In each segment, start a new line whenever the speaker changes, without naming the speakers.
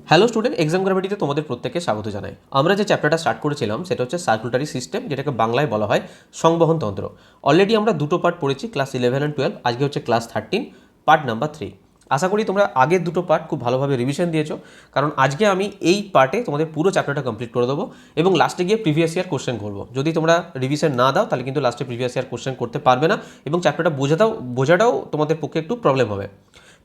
Hello student, exam গ্র্যাভিটিতে তোমাদের প্রত্যেককে স্বাগত জানাই। আমরা যে চ্যাপ্টারটা স্টার্ট করেছিলাম সেটা হচ্ছে সার্কুলেটরি সিস্টেম, যেটাকে বাংলায় বলা হয় সংবহন তন্ত্র। অলরেডি আমরা দুটো পার্ট পড়েছি, ক্লাস 11 অ্যান্ড 12। আজকে হচ্ছে ক্লাস 13, পার্ট নাম্বার 3। আশা করি তোমরা আগের দুটো পার্ট খুব ভালোভাবে রিভিশন দিয়েছো, কারণ আজকে আমি এই পার্টে তোমাদের পুরো চ্যাপ্টারটা কমপ্লিট করে দেবো এবং লাস্টে গিয়ে প্রিভিয়াস ইয়ার কোশ্চেন করবো। যদি তোমরা রিভিশন না দাও তাহলে কিন্তু লাস্টে প্রিভিয়াস ইয়ার কোশ্চেন করতে পারবে না এবং চ্যাপ্টারটা বোঝাটাও তোমাদের পক্ষে একটু প্রবলেম হবে।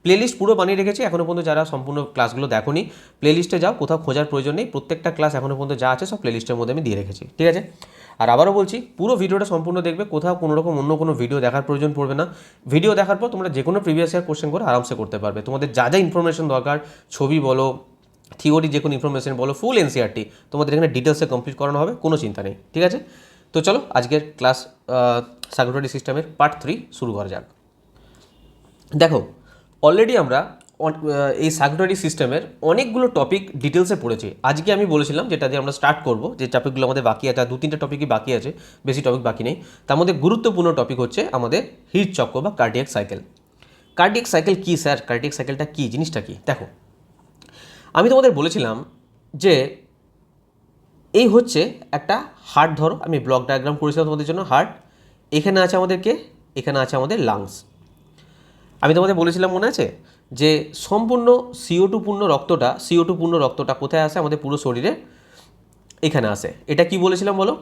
প্লেলিস্ট পুরো বানিয়ে রেখেছি, এখনও পর্যন্ত যারা সম্পূর্ণ ক্লাসগুলো দেখোনি প্লেলিস্টে যাও, কোথাও খোঁজার প্রয়োজন নেই। প্রত্যেকটা ক্লাস এখনও পর্যন্ত যা আছে সব প্লেলিস্টের মধ্যে আমি দিয়ে রেখেছি, ঠিক আছে? আর আবারও বলছি, পুরো ভিডিওটা সম্পূর্ণ দেখবে, কোথাও কোনো রকম অন্য কোনো ভিডিও দেখার প্রয়োজন পড়বে না। ভিডিও দেখার পর তোমরা যে কোনো প্রিভিয়াস ইয়ার কোশ্চেন করে আরামসে করতে পারবে। তোমাদের যা যা ইনফরমেশন দরকার, ছবি বলো, থিওরি, যে কোনো ইনফরমেশন বলো, ফুল এনসিআরটি তোমাদের এখানে ডিটেলসে কমপ্লিট করানো হবে, কোনো চিন্তা নেই, ঠিক আছে? তো চলো আজকের ক্লাস সার্কুলেটরি সিস্টেমের পার্ট 3 শুরু করা যাক। দেখো, অলরেডি আমরা এই সার্কুলেটরি সিস্টেমের অনেকগুলো টপিক ডিটেলসে পড়েছি। আজকে আমি বলেছিলাম যেটা দিয়ে আমরা স্টার্ট করব, যে টপিকগুলো আমাদের বাকি আছে, 2-3টে টপিকই বাকি আছে, বেশি টপিক বাকি নেই। তার মধ্যে গুরুত্বপূর্ণ টপিক হচ্ছে আমাদের হৃদচক্র বা কার্ডিয়াক সাইকেল। কার্ডিয়াক সাইকেল কী স্যার? কার্ডিয়াক সাইকেলটা কী, জিনিসটা কী? দেখো, আমি তোমাদের বলেছিলাম যে এই হচ্ছে একটা হার্ট। ধরো, আমি ব্লক ডায়াগ্রাম করেছিলাম তোমাদের জন্য। হার্ট, এখানে আছে আমাদেরকে, এখানে আছে আমাদের লাংস। আমি তোমাদের বলেছিলাম, মনে আছে, যে সম্পূর্ণ CO2 পূর্ণ রক্তটা কোথায় আসে? আমাদের পুরো শরীরে এখানে আসে। এটা কি বলেছিলাম বলো,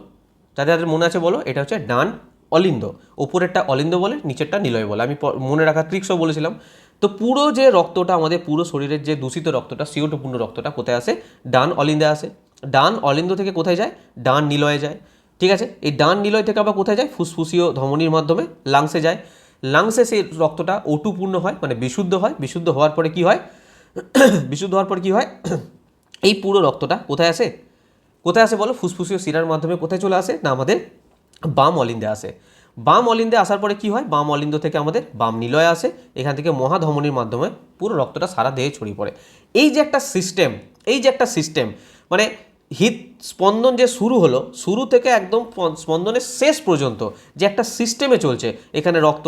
যাদের মনে আছে বলো? এটা হচ্ছে ডান অলিন্দ। ওপরেরটা অলিন্দ বলে, নিচেরটা নিলয় বলে। আমি মনে রাখার ট্রিক্সও বলেছিলাম। তো পুরো যে রক্তটা, আমাদের পুরো শরীরের যে দূষিত রক্তটা, CO2 পূর্ণ রক্তটা কোথায় আসে? ডান অলিন্দে আসে। ডান অলিন্দ থেকে কোথায় যায়? ডান নিলয়ে যায়, ঠিক আছে? এই ডান নিলয় থেকে আবার কোথায় যায়? ফুসফুসীয় ধমনির মাধ্যমে লাংসে যায়। লাংসে সেই রক্তটা O2 পূর্ণ হয়, মানে বিশুদ্ধ হয়। বিশুদ্ধ হওয়ার পরে কি হয়? বিশুদ্ধ হওয়ার পরে কি হয়? এই পুরো রক্তটা কোথায় আসে? কোথায় আসে বলো? ফুসফুসীয় শিরার মাধ্যমে কোথায় চলে আসে? না, আমাদের বাম অলিন্দে আসে। বাম অলিন্দে আসার পরে কি হয়? বাম অলিন্দ থেকে আমাদের বাম নিলয় আসে। এখান থেকে মহাধমনির মাধ্যমে পুরো রক্তটা সারা দেহে ছড়িয়ে পড়ে। এই যে একটা সিস্টেম, মানে হৃদস্পন্দন যে শুরু হলো, শুরু থেকে একদম স্পন্দনের শেষ পর্যন্ত যে একটা সিস্টেমে চলছে। এখানে রক্ত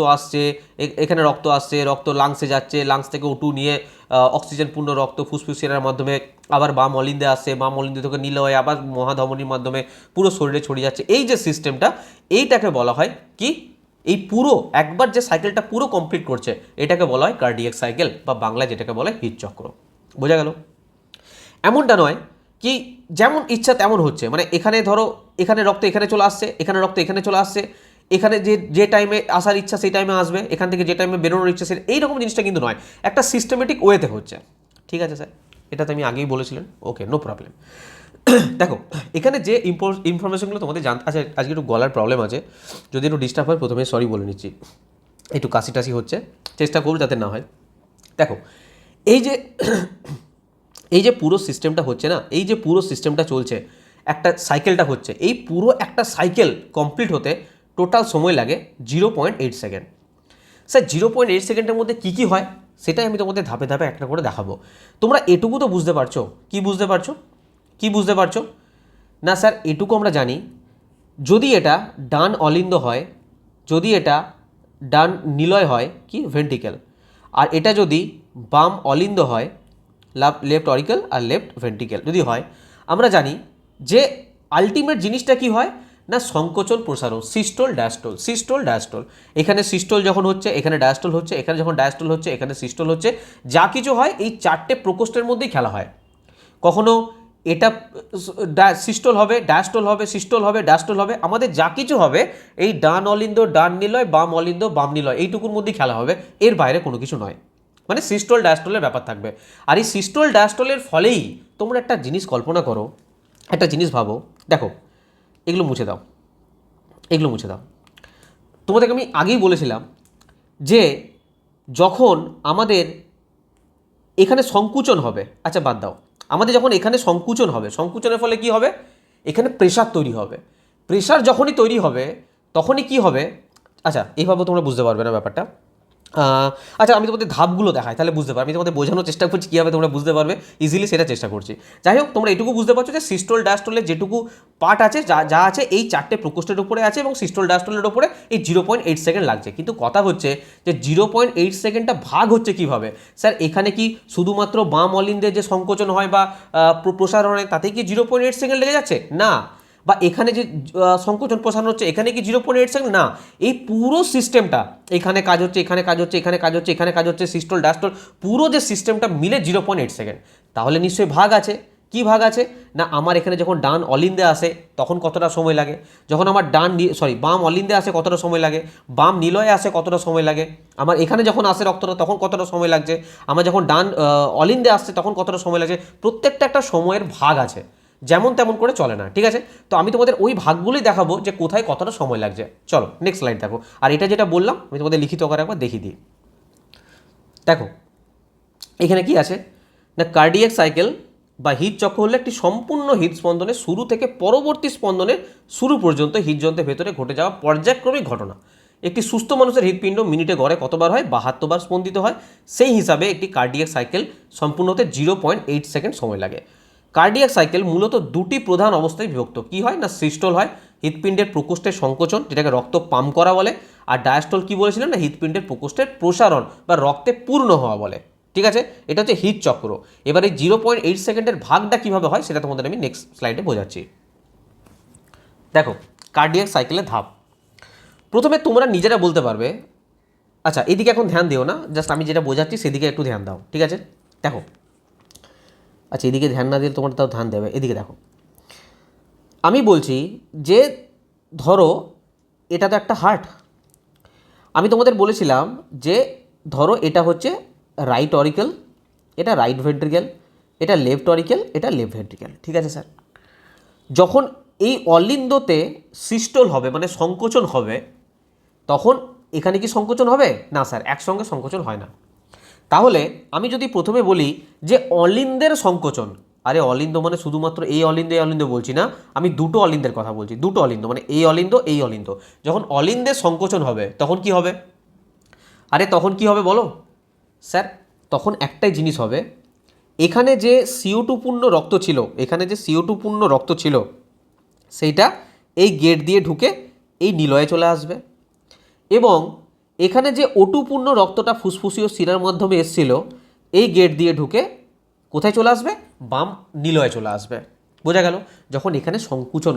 আসছে, রক্ত লাংসে যাচ্ছে, লাংস থেকে O2 নিয়ে অক্সিজেনপূর্ণ রক্ত ফুসফুস শিরার মাধ্যমে আবার বাম অলিন্দে আসছে, বাম অলিন্দ থেকে নিলয়ে আবার মহাধমনির মাধ্যমে পুরো শরীরে ছড়িয়ে যাচ্ছে। এই যে সিস্টেমটা, এইটাকে বলা হয় কি? এই পুরো একবার যে সাইকেলটা পুরো কমপ্লিট করছে, এটাকে বলা হয় কার্ডিয়াক সাইকেল, বা বাংলায় যেটাকে বলে হৃদচক্র। বোঝা গেল? এমনটা নয় কি যেমন ইচ্ছা তেমন হচ্ছে, মানে এখানে ধরো, এখানে রক্ত এখানে চলে আসছে, এখানে রক্ত এখানে চলে আসছে, এখানে যে টাইমে আসার ইচ্ছা সেই টাইমে আসবে, এখান থেকে যে টাইমে বেরোনোর ইচ্ছা সেই, এইরকম জিনিসটা কিন্তু নয়। একটা সিস্টেমেটিক ওয়েতে হচ্ছে, ঠিক আছে স্যার? এটা তো আমি আগেই বলেছিলেন, ওকে, নো প্রবলেম। দেখো, এখানে যে ইনফরমেশনগুলো তোমাদের জানতে আছে, আজকে একটু গলার প্রবলেম আছে, যদি একটু ডিস্টার্ব হয় প্রথমে সরি বলে নিচ্ছি। একটু কাশি টাশি হচ্ছে, চেষ্টা করব যাতে না হয়। দেখো, এই যে পুরো সিস্টেমটা হচ্ছে না, এই যে পুরো সিস্টেমটা চলছে, একটা সাইকেলটা হচ্ছে, এই পুরো একটা সাইকেল কমপ্লিট হতে টোটাল সময় লাগে 0.8 সেকেন্ড। স্যার 0.8 সেকেন্ডের মধ্যে কী কী হয় সেটাই আমি তোমাদের ধাপে ধাপে একটা করে দেখাবো। তোমরা এটুকু তো বুঝতে পারছো? কি বুঝতে পারছো? না স্যার, এটুকু আমরা জানি, যদি এটা ডান অলিন্দ হয়, যদি এটা ডান নিলয় হয়, কি ভেন্ট্রিকেল, আর এটা যদি বাম অলিন্দ হয়, লেফট অরিকেল আর লেফট ভেন্ট্রিকেল যদি হয়, আমরা জানি যে আলটিমেট জিনিসটা কি হয় না, সংকোচন প্রসারণ, সিস্টোল ডায়াস্টোল। এখানে সিস্টোল যখন হচ্ছে, এখানে ডায়াস্টোল হচ্ছে, এখানে যখন ডায়াস্টোল হচ্ছে, এখানে সিস্টোল হচ্ছে। যা কিছু হয় এই চারটে প্রকোষ্ঠের মধ্যেই খেলা হয়। কখনো এটা সিস্টোল হবে, ডায়াস্টোল হবে, সিস্টোল হবে, ডায়াস্টোল হবে। আমাদের যা কিছু হবে এই ডান অলিন্দ ডান নিলয়, বাম অলিন্দ বাম নিলয়, এইটুকুর মধ্যেই খেলা হবে, এর বাইরে কোনো কিছু নয়। মানে সিস্টোল ডায়াস্টোলের ব্যাপার থাকবে। আর এই সিস্টোল ডায়াস্টোলের ফলেই তোমরা একটা জিনিস কল্পনা করো, একটা জিনিস ভাবো। দেখো, এগুলো মুছে দাও। তোমাদেরকে আমি আগেই বলেছিলাম যে যখন আমাদের এখানে সংকুচন হবে, আচ্ছা বাদ দাও, আমাদের যখন এখানে সংকুচন হবে, সংকুচনের ফলে কি হবে? এখানে প্রেশার তৈরি হবে। প্রেশার যখনই তৈরি হবে তখনই কি হবে? আচ্ছা, এইভাবে তোমরা বুঝতে পারবে না ব্যাপারটা। আচ্ছা আমি তোমাদের ধাপগুলো দেখাই, তাহলে বুঝতে পারবে। আমি তোমাদের বোঝানোর চেষ্টা করছি কীভাবে তোমরা বুঝতে পারবে ইজিলি, সেটা চেষ্টা করছি। যাই হোক, তোমরা এটুকু বুঝতে পারছো যে সিস্টোল ডায়াস্টোলের যেটুকু পার্ট আছে, যা যা আছে এই 4টে প্রকোষ্ঠের উপরে আছে, এবং সিস্টোল ডায়াস্টোলের উপরে এই 0.8 সেকেন্ড লাগছে। কিন্তু কথা হচ্ছে যে 0.8 সেকেন্ডটা ভাগ হচ্ছে কীভাবে? স্যার এখানে কি শুধুমাত্র বাম অলিন্দের যে সংকোচন হয় বা প্রসারণ হয় তাতেই কি 0.8 সেকেন্ড লেগে যাচ্ছে? না। বা এখানে যে সংকোচন প্রসারণ হচ্ছে এখানে কি 0.8 সেকেন্ড? না। এই পুরো সিস্টেমটা, এখানে কাজ হচ্ছে, এখানে কাজ হচ্ছে, এখানে কাজ হচ্ছে, এখানে কাজ হচ্ছে, সিস্টোল ডায়াস্টোল, পুরো যে সিস্টেমটা মিলে 0.8 সেকেন্ড। তাহলে নিশ্চয়ই ভাগ আছে। কি ভাগ আছে? না আমার এখানে যখন ডান অলিন্দে আসে তখন কতটা সময় লাগে, যখন আমার বাম অলিন্দে আসে কতটা সময় লাগে, বাম নিলয়ে আসে কতটা সময় লাগে, আমার এখানে যখন আসে রক্তটা তখন কতটা সময় লাগছে, আমার যখন ডান অলিন্দে আসছে তখন কতটা সময় লাগছে। প্রত্যেকটা একটা সময়ের ভাগ আছে, যেমন তেমন করে চলে না, ঠিক আছে? তো আমি তোমাদের ওই ভাগগুলোই দেখাবো যে কোথায় কতটা সময় লাগছে। চলো নেক্সট স্লাইড দেখো। আর এটা যেটা বললাম আমি তোমাদের লিখিত আকারে একবার দেখিয়ে দিই। দেখো এখানে কি আছে না, কার্ডিয়াক সাইকেল বা হৃদচক্র হলো একটি সম্পূর্ণ হৃদস্পন্দনের শুরু থেকে পরবর্তী স্পন্দনের শুরু পর্যন্ত হৃদযন্ত্রের ভেতরে ঘটে যাওয়া পর্যায়ক্রমিক ঘটনা। একটি সুস্থ মানুষের হৃদপিণ্ড মিনিটে গড়ে কতবার হয়? 72 বার স্পন্দিত হয়। সেই হিসাবে একটি কার্ডিয়াক সাইকেল সম্পূর্ণ হতে 0.8 সেকেন্ড সময় লাগে। কার্ডিয়াক সাইকেল মূলত দুটি প্রধান অবস্থায় বিভক্ত। কি হয় না, সিস্টোল হয়, হৃদপিণ্ডের প্রকোষ্ঠের সংকোচন, যেটাকে রক্ত পাম্প করা বলে। আর ডায়াস্টোল কি বলেছিলেন না, হৃদপিণ্ডের প্রকোষ্ঠের প্রসারণ বা রক্তে পূর্ণ হওয়া বলে। ঠিক আছে, এটা হচ্ছে হৃদচক্র। এবার এই 0.8 সেকেন্ডের ভাগটা কীভাবে হয় সেটা তোমাদের আমি নেক্সট স্লাইডে বোঝাচ্ছি। দেখো কার্ডিয়াক সাইকেলের ধাপ। প্রথমে তোমরা নিজেরা বলতে পারবে, আচ্ছা এদিকে এখন ধ্যান দিও না, জাস্ট আমি যেটা বোঝাচ্ছি সেদিকে একটু ধ্যান দাও, ঠিক আছে? দেখো, আচ্ছা এদিকে ধ্যান না দিলে তোমার তাও ধ্যান দেবে। এদিকে দেখো, আমি বলছি যে ধরো এটা তো একটা হার্ট। আমি তোমাদের বলেছিলাম যে ধরো এটা হচ্ছে রাইট অরিকেল, এটা রাইট ভেন্ট্রিকেল, এটা লেফট অরিকেল, এটা লেফট ভেন্ট্রিকেল, ঠিক আছে স্যার? যখন এই অলিন্দতে সিস্টোল হবে মানে সংকোচন হবে, তখন এখানে কি সংকোচন হবে? না স্যার, একসঙ্গে সংকোচন হয় না। তাহলে আমি যদি প্রথমে বলি যে অলিন্দের সংকোচন, আরে অলিন্দ মানে শুধুমাত্র এই অলিন্দ বলছি না, আমি দুটো অলিন্দের কথা বলছি। দুটো অলিন্দ মানে এই অলিন্দ। যখন অলিন্দের সংকোচন হবে তখন কি হবে? আরে তখন কি হবে বলো স্যার? তখন একটাই জিনিস হবে, এখানে যে CO2 পূর্ণ রক্ত ছিল, এখানে যে CO2 পূর্ণ রক্ত ছিল সেইটা এই গেট দিয়ে ঢুকে এই নিলয়ে চলে আসবে, এবং এখানে যে O2 পূর্ণ রক্তটা ফুসফুসীয় শিরার মাধ্যমে এসেছিল এই গেট দিয়ে ঢুকে কোথায় চলে আসবে? বাম নিলয়ে চলে আসবে। বোঝা গেল? যখন এখানে সংকুচন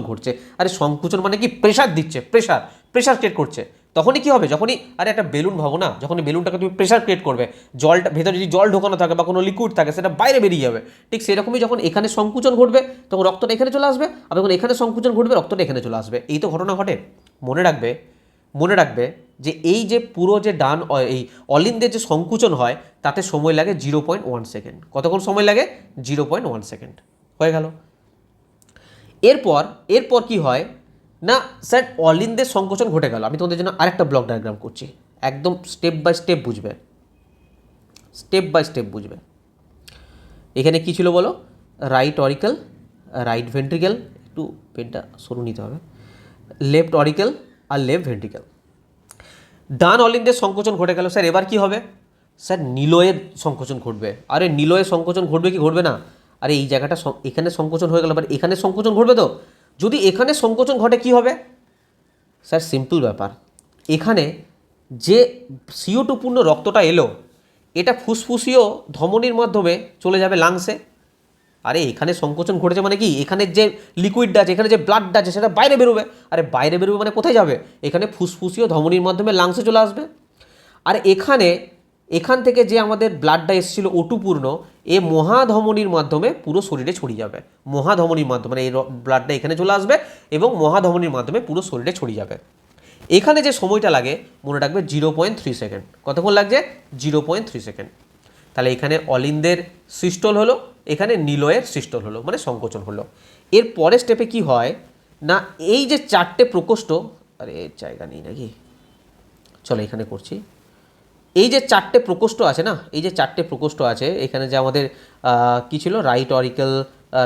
ঘটছে, আরে সংকুচন মানে কি? প্রেশার দিচ্ছে, প্রেশার ক্রিয়েট করছে। তখনই কি হবে? যখনই আরে একটা বেলুন ভাবো না, যখনই বেলুনটাকে তুমি প্রেশার ক্রিয়েট করবে, জলটা ভেতরে যদি জল ঢোকানো থাকে বা কোনো লিকুইড থাকে সেটা বাইরে বেরিয়ে যাবে। ঠিক সেরকমই যখন এখানে সংকুচন ঘটবে তখন রক্তটা এখানে চলে আসবে, আর যখন এখানে সংকুচন ঘটবে রক্তটা এখানে চলে আসবে। এই তো ঘটনা ঘটে। মনে রাখবে যে এই যে পুরো যে এই অলিন্দের যে সংকুচন হয় তাতে সময় লাগে 0.1 সেকেন্ড। কতক্ষণ সময় লাগে? 0.1 সেকেন্ড। হয়ে গেল। এরপর কি হয় না স্যার, অলিন্দের সংকোচন ঘটে গেল। আমি তোমাদের জন্য আরেকটা ব্লক ডায়াগ্রাম করছি, একদম স্টেপ বাই স্টেপ বুঝবে। এখানে কি ছিল বলো? রাইট অরিকেল, রাইট ভেন্ট্রিকেল, একটু পেনটা সরু নিতে হবে, লেফট অরিকেল আর লেফট ভেন্ট্রিকেল। ডান অলিন্দের সংকোচন ঘটে গেল। স্যার এবার কি হবে? স্যার নিলয়ের সংকোচন ঘটবে। আরে নিলয়ের সংকোচন ঘটবে কি ঘটবে না? আরে এই জায়গাটা এখানে সংকোচন হয়ে গেল, এবার এখানে সংকোচন ঘটবে তো। যদি এখানে সংকোচন ঘটে কি হবে? স্যার সিম্পল ব্যাপার, এখানে যে CO2 পূর্ণ রক্তটা এলো এটা ফুসফুসীয় ধমনির মাধ্যমে চলে যাবে লাংসে। আরে এখানে সংকোচন ঘটেছে মানে কি? এখানে যে লিকুইডটা আছে, এখানে যে ব্লাডটা আছে সেটা বাইরে বেরোবে। আরে বাইরে বেরোবে মানে কোথায় যাবে? এখানে ফুসফুসীয় ধমনির মাধ্যমে লাংসে চলে আসবে। আর এখান থেকে যে আমাদের ব্লাডটা এসেছিল O2 পূর্ণ, এ মহাধমনির মাধ্যমে পুরো শরীরে ছড়িয়ে যাবে। মহাধমনির মাধ্যমে মানে এই ব্লাডটা এখানে চলে আসবে এবং মহাধমনির মাধ্যমে পুরো শরীরে ছড়িয়ে যাবে। এখানে যে সময়টা লাগে মনে রাখবে 0.3 সেকেন্ড। কতক্ষণ লাগছে? 0.3 সেকেন্ড। তাহলে এখানে অলিন্দের সিস্টোল হলো, এখানে নিলয়ের সিস্টোল হলো, মানে সংকোচন হলো। এর পরের স্টেপে কি হয় না, এই যে 4টে প্রকোষ্ঠ, আরে জায়গা নেই নাকি, চলো এখানে করছি। এই যে 4টে প্রকোষ্ঠ আছে না, এই যে 4টে প্রকোষ্ঠ আছে, এখানে যে আমাদের কি ছিল, right oracle,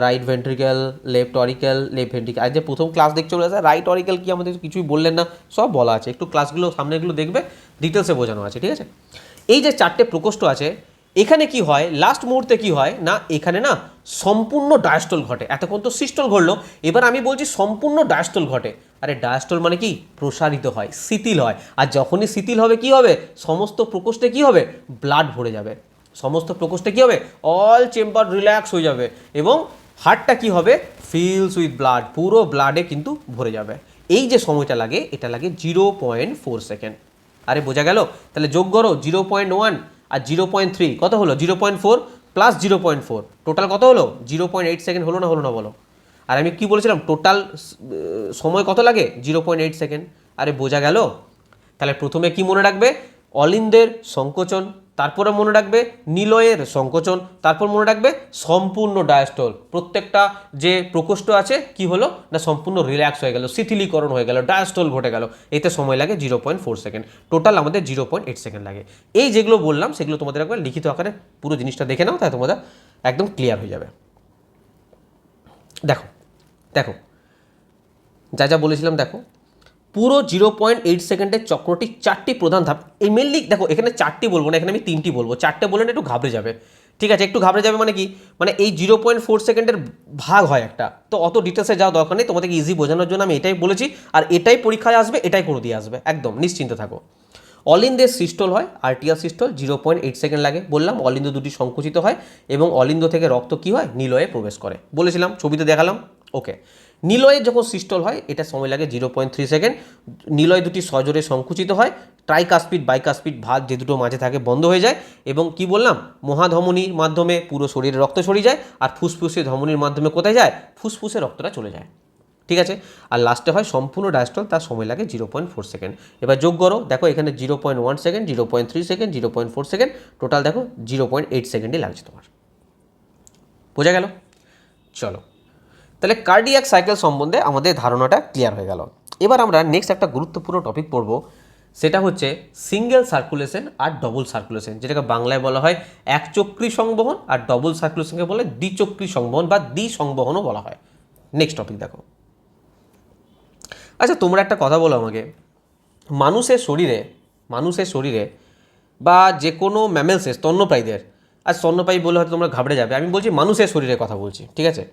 right ventricle, left অরিক্যাল, left ventricle. আর যে প্রথম ক্লাস দেখছো বলে স্যার রাইট অরিক্যাল কি আমাদের কিছুই বললেন না, সব বলা আছে, একটু ক্লাসগুলো সামনেগুলো দেখবে, ডিটেলসে বোঝানো আছে, ঠিক আছে। এই যে 4টে প্রকোষ্ঠ আছে, এখানে কি হয় লাস্ট মুহূর্তে কি হয় না, এখানে না সম্পূর্ণ ডায়াস্টল ঘটে। এতক্ষণ তো সিস্টল ঘটলো, এবার আমি বলছি সম্পূর্ণ ডায়াস্টল ঘটে। আরে ডায়াস্টল মানে কি, প্রসারিত হয়, শিথিল হয়। আর যখনই শিথিল হবে কি হবে, সমস্ত প্রকোষ্ঠে কি হবে, ব্লাড ভরে যাবে। সমস্ত প্রকোষ্ঠে কি হবে, অল চেম্বার রিল্যাক্স হয়ে যাবে এবং হার্টটা কি হবে, ফিলস উইথ ব্লাড, পুরো ব্লাডে কিন্তু ভরে যাবে। এই যে সময়টা লাগে, এটা লাগে 0.4 সেকেন্ড। আরে বোঝা গেল? তাহলে যোগ করো 0.1 আর 0.3 কত হলো, 0.4 প্লাস 0.4 টোটাল কত হলো, 0.8 সেকেন্ড হলো না বলো? আর আমি কি বলেছিলাম, টোটাল সময় কত লাগে, 0.8 সেকেন্ড। আরে বোঝা গেল? তাহলে প্রথমে কি মনে রাখবে, অলিন্দের সংকোচন, তারপরে মনে রাখবে নিলয়ের সংকোচন, তারপর মনে রাখবে সম্পূর্ণ ডায়াস্টল। প্রত্যেকটা যে প্রকোষ্ঠ আছে কি হলো না, সম্পূর্ণ রিল্যাক্স হয়ে গেল, শিথিলীকরণ হয়ে গেল, ডায়াস্টল ঘটে গেল। এতে সময় লাগে 0.4 সেকেন্ড, টোটাল আমাদের 0.8 সেকেন্ড লাগে। এই যেগুলো বললাম সেগুলো তোমাদের একবার লিখিত আকারে পুরো জিনিসটা দেখে নাও, তাই তোমাদের একদম ক্লিয়ার হয়ে যাবে। দেখো দেখো যা যা বলেছিলাম, দেখো পুরো 0.8 সেকেন্ডের চক্রটি 4টি প্রধান ধাপ। এই মেনলি দেখো, এখানে 4টি বলবো না, এখানে আমি 3টি বলবো। 4টে বলে না একটু ঘাবড়ে যাবে, ঠিক আছে? একটু ঘাবড়ে যাবে মানে কি, মানে এই 0.4 সেকেন্ডের ভাগ হয় একটা, তো অত ডিটেলসে যাওয়া দরকার নেই, তোমাদেরকে ইজি বোঝানোর জন্য আমি এটাই বলেছি। আর এটাই পরীক্ষায় আসবে, এটাই করে দিয়ে আসবে, একদম নিশ্চিন্ত থাকো। অলিন্দের সিস্টল হয়, আর্টিয়াল সিস্টল 0.8 সেকেন্ড লাগে বললাম। অলিন্দ দুটি সংকুচিত হয় এবং অলিন্দ থেকে রক্ত কি হয়, নিলয়ে প্রবেশ করে বলেছিলাম, ছবিতে দেখালাম। ওকে, নিলয়ে যখন সিস্টল হয় এটা সময় লাগে 0.3 সেকেন্ড। নিলয় দুটি সজোরে সংকুচিত হয়, ট্রাইকাসপিড বাইকাসপিড ভাগ যে দুটো মাঝে থাকে বন্ধ হয়ে যায় এবং কি বললাম, মহাধমনির মাধ্যমে পুরো শরীরে রক্ত ছড়িয়ে যায় আর ফুসফুসে ধমনির মাধ্যমে কোথায় যায়, ফুসফুসে রক্তটা চলে যায়, ঠিক আছে। আর লাস্টে হয় সম্পূর্ণ ডায়াস্টল, তার সময় লাগে 0.4 সেকেন্ড। এবার যোগ করো, দেখো এখানে 0.1 সেকেন্ড, 0.3 সেকেন্ড, 0.4 সেকেন্ড, টোটাল দেখো 0.8 সেকেন্ডই লাগছে তোমার। বোঝা গেল? চলো, তাহলে কার্ডিয়াক সাইকেল সম্বন্ধে আমাদের ধারণাটা ক্লিয়ার হয়ে গেল। এবার আমরা নেক্সট একটা গুরুত্বপূর্ণ টপিক পড়ব, সেটা হচ্ছে সিঙ্গেল সার্কুলেশন আর ডবল সার্কুলেশন, যেটাকে বাংলায় বলা হয় একচক্রী সংবহন, আর ডবল সার্কুলেশনকে বলে দ্বিচক্রী সংবহন বা দ্বিসংবহনও বলা হয়। নেক্সট টপিক দেখো। আচ্ছা তোমরা একটা কথা বলো আমাকে, মানুষের শরীরে বা যে কোনো ম্যামেলসের স্তন্যপায়ীদের, আর স্তন্যপায়ী বলে হয়তো তোমরা ঘাবড়ে যাবে, আমি বলছি মানুষের শরীরের কথা বলছি, ঠিক আছে?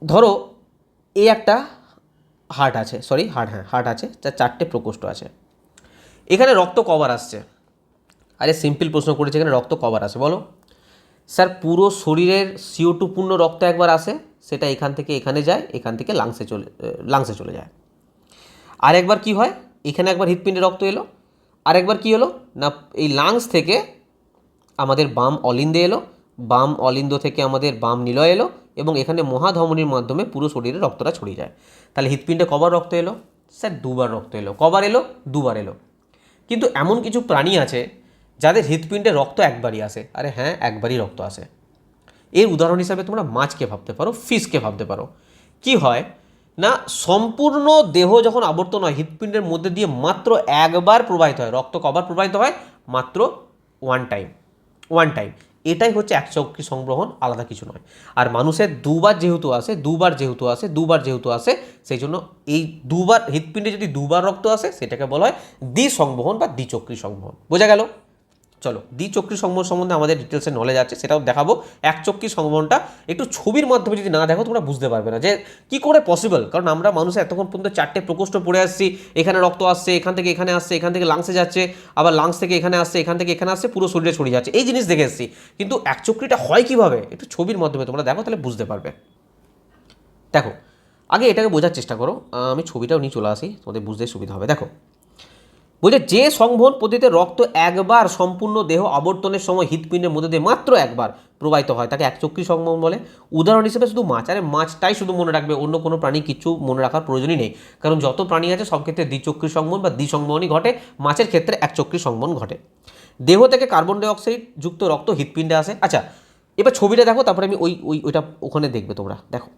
ধরো এই একটা হার্ট আছে, হার্ট আছে, যার 4টে প্রকোষ্ঠ আছে। এখানে রক্ত কবার আসছে? আরে সিম্পল প্রশ্ন করেছে, এখানে রক্ত কবার আসে বলো? স্যার পুরো শরীরের CO2 পূর্ণ রক্ত একবার আসে, সেটা এখান থেকে এখানে যায়, এখান থেকে লাংসে চলে যায়। আর একবার কি হয়, এখানে একবার হৃৎপিণ্ডে রক্ত এলো, আর একবার কি হলো না, এই লাংস থেকে আমাদের বাম অলিন্দে এলো, বাম অলিন্দ থেকে আমাদের বাম নিলয় এলো এবং এখানে মহাধমনির মাধ্যমে পুরো শরীরে রক্তটা ছড়িয়ে যায়। তাহলে হৃৎপিণ্ডে কবার রক্ত এলো? স্যার দুবার রক্ত এলো। কবার এলো? দুবার এলো। কিন্তু এমন কিছু প্রাণী আছে যাদের হৃৎপিণ্ডে রক্ত একবারই আসে। আরে হ্যাঁ, একবারই রক্ত আসে। এর উদাহরণ হিসাবে তোমরা মাছকে ভাবতে পারো, ফিশকে ভাবতে পারো। কি হয় না, সম্পূর্ণ দেহ যখন আবর্তন হয়, হৃৎপিণ্ডের মধ্যে দিয়ে মাত্র একবার প্রবাহিত হয় রক্ত। কবার প্রবাহিত হয়? মাত্র ওয়ান টাইম। এটাই হচ্ছে একচক্রী সংবহন, আলাদা কিছু নয়। আর মানুষের দুবার যেহেতু আসে সেই জন্য এই দুবার হৃৎপিণ্ডে যদি দুবার রক্ত আসে সেটাকে বলা হয় দ্বিসংবহন বা দ্বিচক্রী সংবহন। বোঝা গেল? চলো, দ্বিচক্রী সংবহন সম্বন্ধে আমাদের ডিটেলসে নলেজ আছে, সেটাও দেখাবো। একচক্রী সংবহনটা একটু ছবির মাধ্যমে যদি না দেখো তোমরা বুঝতে পারবে না যে কি করে পসিবল, কারণ আমরা মানুষের এতক্ষণ পর্যন্ত 4টে প্রকোষ্ঠ পড়ে আসছি। এখানে রক্ত আসছে, এখান থেকে এখানে আসছে, এখান থেকে লাংসে যাচ্ছে, আবার লাংস থেকে এখানে আসছে, এখান থেকে এখানে আসছে, পুরো শরীরে ছড়িয়ে যাচ্ছে, এই জিনিস দেখে এসেছি। কিন্তু একচক্রীটা হয় কিভাবে, একটু ছবির মাধ্যমে তোমরা দেখো, তাহলে বুঝতে পারবে। দেখো, আগে এটাকে বোঝার চেষ্টা করো, আমি ছবিটাও নিয়ে চলে আসি, তোমাদের বুঝতে সুবিধা হবে। দেখো বলছে যে সংবহন পদ্ধতিতে রক্ত একবার সম্পূর্ণ দেহ আবর্তনের সময় হৃৎপিণ্ডের মধ্যে দিয়ে মাত্র একবার প্রবাহিত হয় তাকে একচক্রী সংবহন বলে। উদাহরণ হিসেবে শুধু মাছ, আরে মাছটাই শুধু মনে রাখবে, অন্য কোনো প্রাণী কিছু মনে রাখার প্রয়োজনই নেই, কারণ যত প্রাণী আছে সব ক্ষেত্রে দ্বিচক্রী সংবহন বা দ্বিসংবহনই ঘটে, মাছের ক্ষেত্রে একচক্রী সংবহন ঘটে। দেহ থেকে কার্বন ডাই অক্সাইড যুক্ত রক্ত হৃৎপিণ্ডে আসে। আচ্ছা এবার ছবিটা দেখো, তারপরে আমি ওইটা ওখানে দেখবে তোমরা। দেখো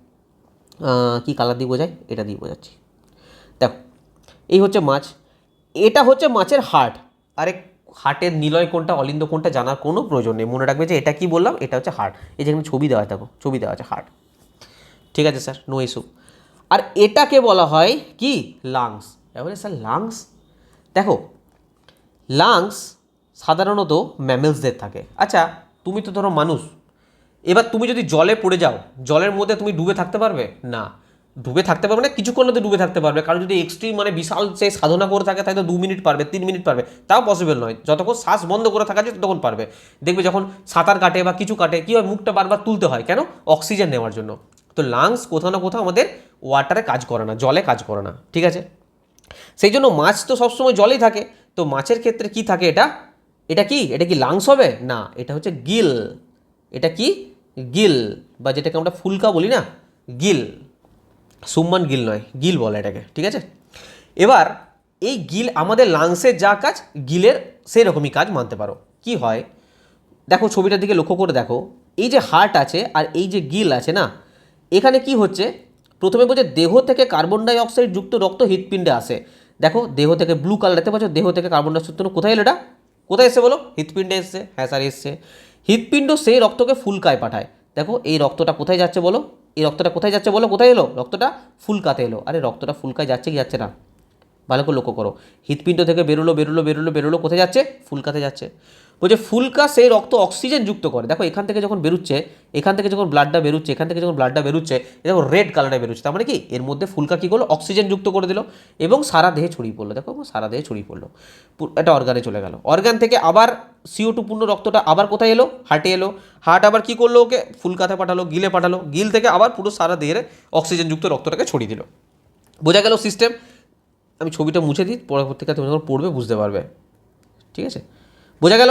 কি কালার দিয়ে বোঝাই, এটা দিয়ে বোঝাচ্ছি। দেখো এই হচ্ছে মাছ, এটা হচ্ছে মাছের হার্ট। আরে হার্টের নিলয় কোনটা অলিন্দ কোনটা জানার কোনো প্রয়োজন নেই, মনে রাখবে যে এটা কি বললাম, এটা হচ্ছে হার্ট। এই যেখানে ছবি দেওয়া আছে, দেখো ছবি দেওয়া আছে হার্ট, ঠিক আছে স্যার, নো ইস্যু। আর এটাকে বলা হয় কি লাংস। এবারে স্যার লাংস, দেখো লাংস সাধারণত ম্যামেলসদের থাকে। আচ্ছা তুমি তো ধরো মানুষ, এবার তুমি যদি জলে পড়ে যাও, জলের মধ্যে তুমি ডুবে থাকতে পারবে না? ডুবে থাকতে পারবে না, কিছুক্ষণ মধ্যে ডুবে থাকতে পারবে, কারণ যদি এক্সট্রিম মানে বিশাল সে সাধনা করে থাকে তাই তো 2 মিনিট পারবে, 3 মিনিট পারবে, তাও পসিবল নয়। যতক্ষণ শ্বাস বন্ধ করে থাকা যায় ততক্ষণ পারবে। দেখবে যখন সাঁতার কাটে বা কিছু কাটে কী হয়, মুখটা বারবার তুলতে হয়, কেন? অক্সিজেন নেওয়ার জন্য। তো লাংস কোথাও না কোথাও আমাদের ওয়াটারে কাজ করে না, জলে কাজ করে না, ঠিক আছে? সেই জন্য মাছ তো সবসময় জলেই থাকে। তো মাছের ক্ষেত্রে কি থাকে, এটা এটা কি, এটা কি লাংস হবে না, এটা হচ্ছে গিল। এটা কি গিল, বা যেটাকে আমরা ফুলকা বলি না, গিল। সুম্মান গিল নয়, গিল বলে এটাকে, ঠিক আছে? এবার এই গিল আমাদের লাংসের যা কাজ, গিলের সেই রকমই কাজ মানতে পারো। কি হয় দেখো, ছবিটার দিকে লক্ষ্য করে দেখো, এই যে হার্ট আছে আর এই যে গিল আছে না, এখানে কি হচ্ছে, প্রথমে বলছে দেহ থেকে কার্বন ডাই অক্সাইড যুক্ত রক্ত হৃৎপিণ্ডে আসে। দেখো দেহ থেকে ব্লু কালার দেখতে পাচ্ছ, দেহ থেকে কার্বন ডাই অক্সাইড কোথায় এলো, এটা কোথায় এসছে বলো? হৃৎপিণ্ডে এসছে। হ্যাঁ স্যার এসছে। হৃৎপিণ্ড সেই রক্তকে ফুলকায় পাঠায়। দেখো এই রক্তটা কোথায় যাচ্ছে বলো, এই রক্তটা কোথায় যাচ্ছে বলো, কোথায় এলো রক্তটা? ফুলকাতে এলো। আরে রক্তটা ফুলকায় যাচ্ছে কি যাচ্ছে না? ভালো করে লক্ষ্য করো, হৃৎপিণ্ড থেকে বেরোলো বেরোলো বেরোলো বেরোলো, কোথায় যাচ্ছে? ফুলকাতে যাচ্ছে। বলছে ফুলকা সেই রক্ত অক্সিজেন যুক্ত করে। দেখো এখান থেকে যখন বেরোচ্ছে, এখান থেকে যখন ব্লাডটা বেরোচ্ছে, এখান থেকে যখন ব্লাডটা বেরোচ্ছে, দেখো রেড কালারে বেরোচ্ছে, তার মানে কি এর মধ্যে ফুলকা কী করলো, অক্সিজেন যুক্ত করে দিল এবং সারা দেহে ছড়িয়ে পড়লো। দেখো সারা দেহে ছড়িয়ে পড়লো, একটা অর্গানে চলে গেল। অর্গান থেকে আবার CO2 পূর্ণ রক্তটা আবার কোথায় এলো? হার্টে এলো। হার্ট আবার কী করলো, ওকে ফুলকাতে পাঠালো, গিলে পাঠালো, গিল থেকে আবার পুরো সারা দেহের অক্সিজেন যুক্ত রক্তটাকে ছড়িয়ে দিল। বোঝা গেল সিস্টেম? আমি ছবিটা মুছে দিই, পরবর্তীকালে তুমি যখন পড়বে বুঝতে পারবে, ঠিক আছে? বোঝা গেল?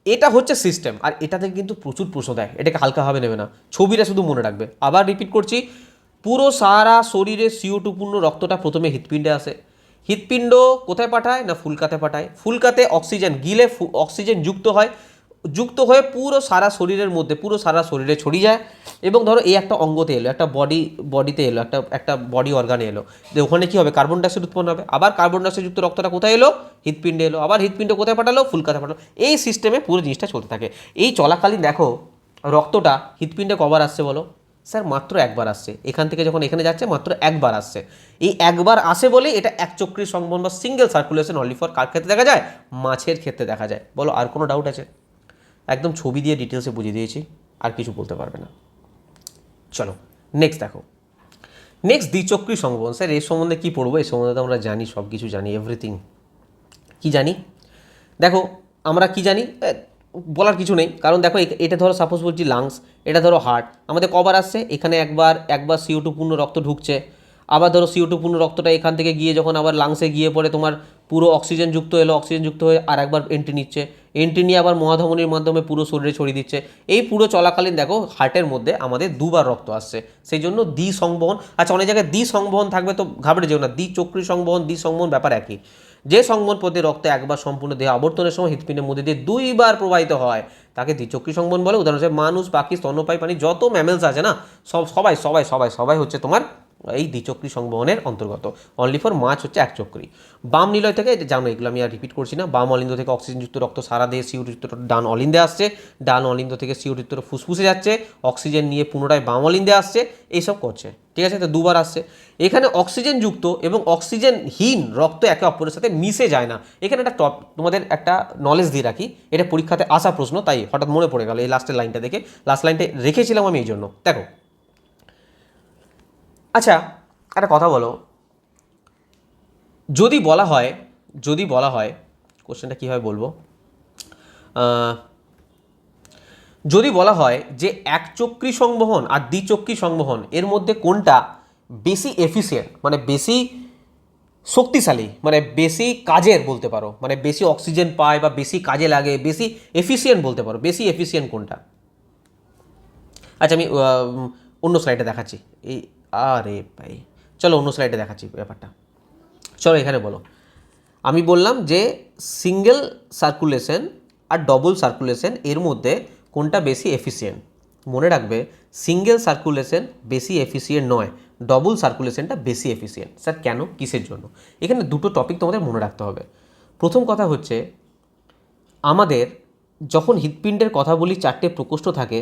এটা হচ্ছে সিস্টেম। আর এটা থেকে কিন্তু প্রচুর প্রশ্ন দেয়, এটাকে হালকাভাবে নেবে না, ছবিটা শুধু মনে রাখবে। আবার রিপিট করছি, পুরো সারা শরীরে CO2 পূর্ণ রক্তটা প্রথমে হৃৎপিণ্ডে আসে। হৃৎপিণ্ড কোথায় পাঠায় না ফুলকাতে পাঠায়। ফুলকাতে অক্সিজেন গিলে অক্সিজেন যুক্ত হয়, যুক্ত হয়ে পুরো সারা শরীরের মধ্যে, পুরো সারা শরীরে ছড়িয়ে যায়। এবং ধরো এই একটা অঙ্গতে এলো, একটা বডিতে এলো, একটা বডি অর্গানে এলো, যে ওখানে কী হবে, কার্বন ডাইঅক্সাইড উৎপন্ন হবে। আবার কার্বন ডাইঅক্সাইড যুক্ত রক্তটা কোথায় এলো? হৃৎপিণ্ডে এলো। আবার হৃৎপিণ্ড কোথায় পাঠালো? ফুলকাতে পাঠালো। এই সিস্টেমে পুরো জিনিসটা চলতে থাকে। এই চলাকালীন দেখো রক্তটা হৃৎপিণ্ডে কবার আসছে বলো? স্যার মাত্র একবার আসছে। এখান থেকে যখন এখানে যাচ্ছে মাত্র একবার আসছে। এই একবার আসে বলে এটা একচক্রী সংবহন বা সিঙ্গেল সার্কুলেশন অনলি ফর কার ক্ষেত্রে দেখা যায়? মাছের ক্ষেত্রে দেখা যায়। বলো আর কোনো ডাউট আছে? একদম ছবি দিয়ে ডিটেলসে বুঝিয়ে দিয়েছি, আর কিছু বলতে পারবে না। চলো নেক্সট দেখো, নেক্সট দ্বিচক্রী সংবহন। স্যার এর সম্বন্ধে কী পড়বো? এর সম্বন্ধে তো আমরা জানি, সব কিছু জানি, এভরিথিং কি জানি। দেখো আমরা কি জানি বলার কিছু নেই, কারণ দেখো এটা ধরো সাপোজ বলছি লাংস, এটা ধরো হার্ট, আমাদের কবার আসছে? এখানে একবার CO2 পূর্ণ রক্ত ঢুকছে। আবার ধরো CO2 পূর্ণ রক্তটা এখান থেকে গিয়ে যখন আবার লাংসে গিয়ে পড়ে তোমার পুরো অক্সিজেন যুক্ত এলো, অক্সিজেন যুক্ত হয়ে আর একবার এন্ট্রি নিচ্ছে, এন্ট্রি নিয়ে আবার মহাধমনির মাধ্যমে পুরো শরীরে ছড়িয়ে দিচ্ছে। এই পুরো চলাকালীন দেখো হার্টের মধ্যে আমাদের দুবার রক্ত আসছে, সেই জন্য দ্বি সংবহন। আচ্ছা অনেক জায়গায় দ্বি সংবহন থাকবে, তো ঘাবড়ে যেও না, দ্বিচক্রী সংবহন দ্বি সংবহন ব্যাপার একই। যে সংবহন পদ্ধতি রক্ত একবার সম্পূর্ণ দেহ আবর্তনের সময় হৃৎপিণ্ডের মধ্যে দিয়ে 2বার প্রবাহিত হয় তাকে দ্বিচক্রী সংবহন বলে। উদাহরণ হিসেবে মানুষ, পাখি, স্তন্যপায়ী প্রাণী, যত ম্যামেলস আছে না, সবাই সবাই সবাই সবাই হচ্ছে তোমার এই দ্বিচক্রী সংবহনের অন্তর্গত। অনলি ফর মাছ হচ্ছে একচক্রী। বাম নিলয় থেকে জানো, এগুলো আমি আর রিপিট করছি না, বাম অলিন্দ থেকে অক্সিজেনযুক্ত রক্ত সারা দেহে CO2 যুক্ত ডান অলিন্দে আসছে, ডান অলিন্দ থেকে CO2 যুক্ত ফুসফুসে যাচ্ছে, অক্সিজেন নিয়ে পুনরায় বাম অলিন্দে আসছে, এইসব করছে, ঠিক আছে? তো দুবার আসছে। এখানে অক্সিজেন যুক্ত এবং অক্সিজেনহীন রক্ত একে অপরের সাথে মিশে যায় না। এখানে একটা তোমাদের একটা নলেজ দিয়ে রাখি, এটা পরীক্ষাতে আসা প্রশ্ন, তাই হঠাৎ মনে পড়ে গেল এই লাস্টের লাইনটা দেখে। লাস্ট লাইনটা রেখেছিলাম আমি এই জন্য। দেখো আচ্ছা একটা কথা বলো, যদি বলা হয় কোশ্চেনটা কীভাবে বলবো, যদি বলা হয় যে একচক্রী সংবহন আর দ্বিচক্রী সংবহন এর মধ্যে কোনটা বেশি এফিসিয়েন্ট, মানে বেশি শক্তিশালী, মানে বেশি কাজের বলতে পারো, মানে বেশি অক্সিজেন পায় বা বেশি কাজে লাগে, বেশি এফিসিয়েন্ট বলতে পারো, বেশি এফিসিয়েন্ট কোনটা? আচ্ছা আমি অন্য স্লাইডে দেখাচ্ছি। এই আরে ভাই চলো অন্য স্লাইডে দেখাচ্ছি ব্যাপারটা। চলো এখানে বলো, আমি বললাম যে সিঙ্গেল সার্কুলেশন আর ডবল সার্কুলেশন এর মধ্যে কোনটা বেশি এফিসিয়েন্ট। মনে রাখবে সিঙ্গেল সার্কুলেশন বেশি এফিসিয়েন্ট নয়, ডবল সার্কুলেশনটা বেশি এফিসিয়েন্ট। স্যার কেন, কিসের জন্য? এখানে দুটো টপিক তোমাদের মনে রাখতে হবে। প্রথম কথা হচ্ছে আমাদের যখন হৃৎপিণ্ডের কথা বলি 4টে প্রকোষ্ঠ থাকে,